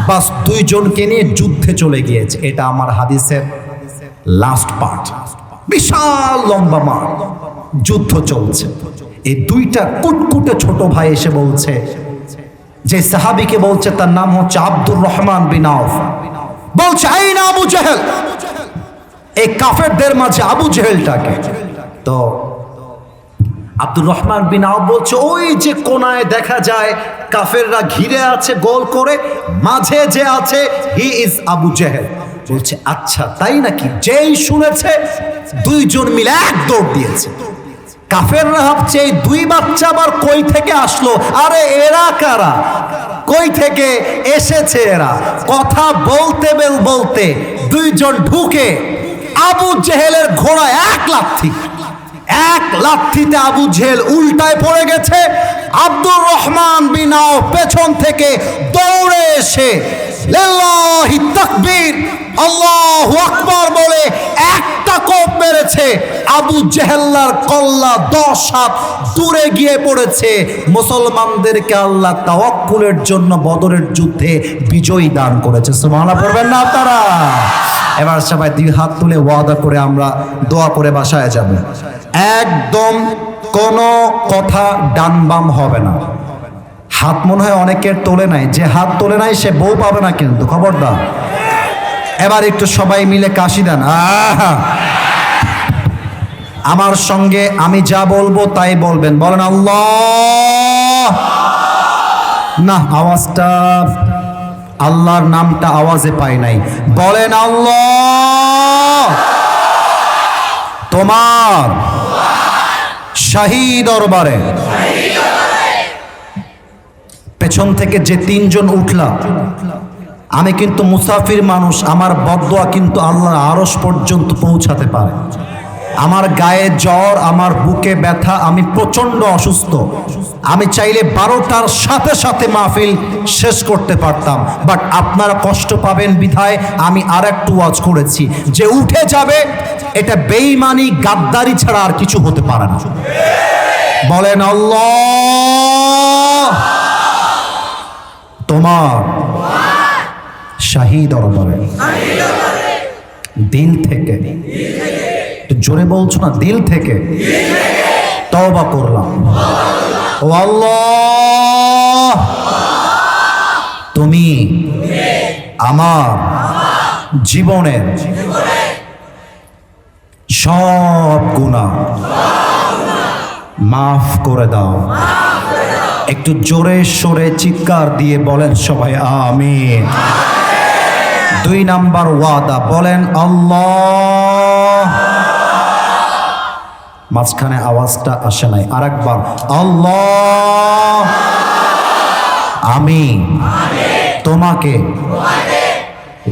A: বাস দুইজনকে নিয়ে যুদ্ধে চলে গিয়েছে। এটা আমার হাদিসের লাস্ট পার্ট। বিশাল লম্বা মাঠ, যুদ্ধ চলছে। এই দুইটা কুটকুটে ছোট ভাই এসে বলছে, যে সাহাবীকে বলছে তার নাম হচ্ছে আব্দুর রহমান বিন আউফ, বলছে আইনা আবু জেহেল, এই কাফেরদের মাঝে আবু জেহেলটাকে। তো আব্দুর রহমান বিন আউফ বলছে, ওই যে কোনায় দেখা যায় কাফেররা ঘিরে আছে গোল করে, মাঝে যে আছে হি ইজ আবু জেহেল। বলছে আচ্ছা তাই নাকি? যেই শুনেছে দুইজন মিলে এক দৌড় দিয়েছে। কাফেররা ভাবছে এই দুই বাচ্চা আবার কই থেকে আসলো, আরে এরা কারা, কই থেকে এসেছে এরা। কথা বলতে বলতে দুইজন ঢুকে আবু জেহেলের ঘোড়ায় এক লাথিতে আবু জেহেল উল্টায় পড়ে গেছে। আব্দুর রহমান বিন আউফ পেছন থেকে দৌড়ে এসে লিল্লাহি তাকবীর, আল্লাহু আকবার বলে একটা কোপ মেরেছে। আবু জেহেল্লার কল্লা 10 হাত দূরে গিয়ে পড়েছে। মুসলমানদেরকে আল্লাহ তাওয়াক্কুলের জন্য বদরের যুদ্ধে বিজয় দান করেছে। সুবহানাল্লাহ পড়বেন না আপনারা? এবার সবাই দুই হাত তুলে ওয়াদা করে আমরা দোয়া করে বাসায় যাব। একদম কোনো কথা ডান বাম হবে না। হাত মনে হয় অনেকের তোলে নাই, যে হাত তোলে নাই সে বউ পাবে না কিন্তু, খবরদার। এবার একটু সবাই মিলে কাশি দেন। আমার সঙ্গে আমি যা বলবো তাই বলবেন। বলেন আল্লাহ। না, আওয়াজটা, আল্লাহর নামটা আওয়াজে পাই নাই। বলেন আল্লাহ। তোমার শাহী দরবারে পেছন থেকে যে তিনজন উঠলা, আমি কিন্তু মুসাফির মানুষ, আমার বদদোয়া কিন্তু আল্লাহর আরশ পর্যন্ত পৌঁছাতে পারে। আমার গায়ে জ্বর, আমার বুকে ব্যথা, আমি প্রচন্ড অসুস্থ। আমি চাইলে 12টার সাথে সাথে মাহফিল শেষ করতে পারতাম, বাট আপনারা কষ্ট পাবেন বিধায় আমি আর একটু ওয়াজ করেছি। যে উঠে যাবে এটা বেঈমানি গাদ্দারি ছাড়া আর কিছু হতে পারে না। বলেন আল্লাহ। তোমার শাহী দরবারে দিল থেকে, জোরে বলছো না, দিল থেকে তওবা করলাম। ও আল্লাহ, তুমি আমার জীবনের সব গুনাহ মাফ করে দাও। একটু জোরে সোরে চিৎকার দিয়ে বলেন সবাই আমিন। 2 নাম্বার ওয়াদা, বলেন আল্লাহ। মাঝখানে আওয়াজটা আসে নাই, আরেকবার আল্লাহ। আমি তোমাকে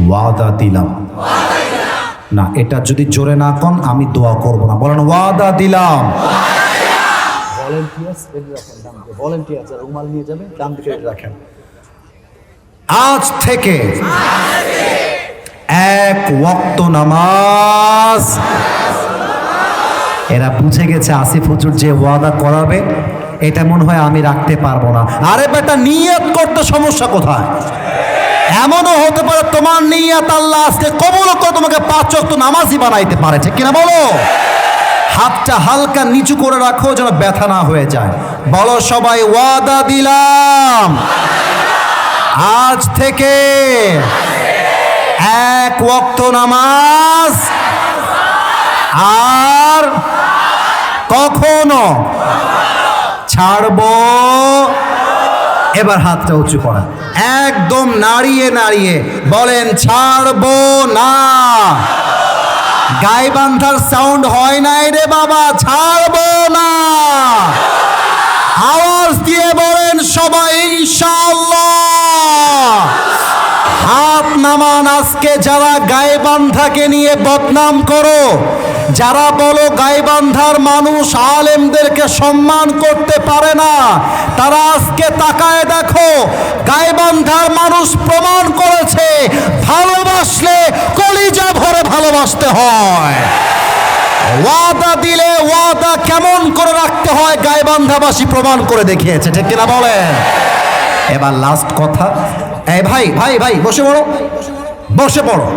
A: ওয়াদা দিলাম না, এটা যদি জোরে না কন আমি দোয়া করব না। বলেন ওয়াদা দিলাম।
B: ভলেন্টিয়ার যারা রুমাল নিয়ে যাবে ডান দিকে রাখেন।
A: আজ থেকে এক ওয়াক্ত নামাজ। এরা বুঝে গেছে আসিফ হুজুর যে ওয়াদা করাবে এটা মনে হয় আমি রাখতে পারবো না। আরে বেটা, নিয়ত করতে সমস্যা কোথায়? এমনও হতে পারে তোমার নিয়ত আল্লাহ আজকে কবুল করে তোমাকে 5 ওয়াক্ত নামাজই বানাইতে পারে, ঠিক কিনা বলো? হাতটা হালকা নিচু করে রাখো যেন ব্যথা না হয়ে যায়। বলো সবাই ওয়াদা দিলাম আজ থেকে এক ওয়াক্ত নামাজ আর কখনো ছাড়বো। এবার হাতটা উঁচু করা, একদম নাড়িয়ে নাড়িয়ে বলেন ছাড়বো না। গাইবান্ধার সাউন্ড হয় নাই রে বাবা, ছাড়বো না। আওয়াজ দিয়ে বলেন সবাই ইনশাআল্লাহ। হাত নামান। আজকে যারা গাইবান্ধাকে নিয়ে বদনাম করো, যারা বলো গাইবান্ধার মানুষ আলেমদেরকে সম্মান করতে পারে না, তারা আজকে তাকায় দেখো গাইবান্ধার মানুষ প্রমাণ করেছে ভালোবাসলে কলিজা ভরে ভালোবাসতে হয়। ওয়াদা দিলে ওয়াদা কেমন করে রাখতে হয় গাইবান্ধাবাসী প্রমাণ করে দেখিয়েছে, ঠিক কিনা বলেন? এবার লাস্ট কথা। এই ভাই ভাই ভাই বসে পড়ো, বসে পড়ো।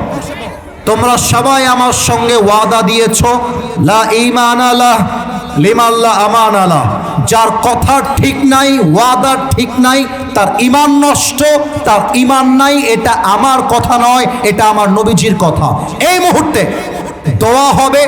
A: তোমরা সবাই আমার সঙ্গে ওয়াদা দিয়েছো লা ঈমান আলাহ লিমান লা আমান আলাহ। যার কথা ঠিক নাই, ওয়াদা ঠিক নাই, তার ঈমান নষ্ট, তার ঈমান নাই। এটা আমার কথা নয়, এটা আমার নবীজির কথা। এই মুহূর্তে দোয়া হবে।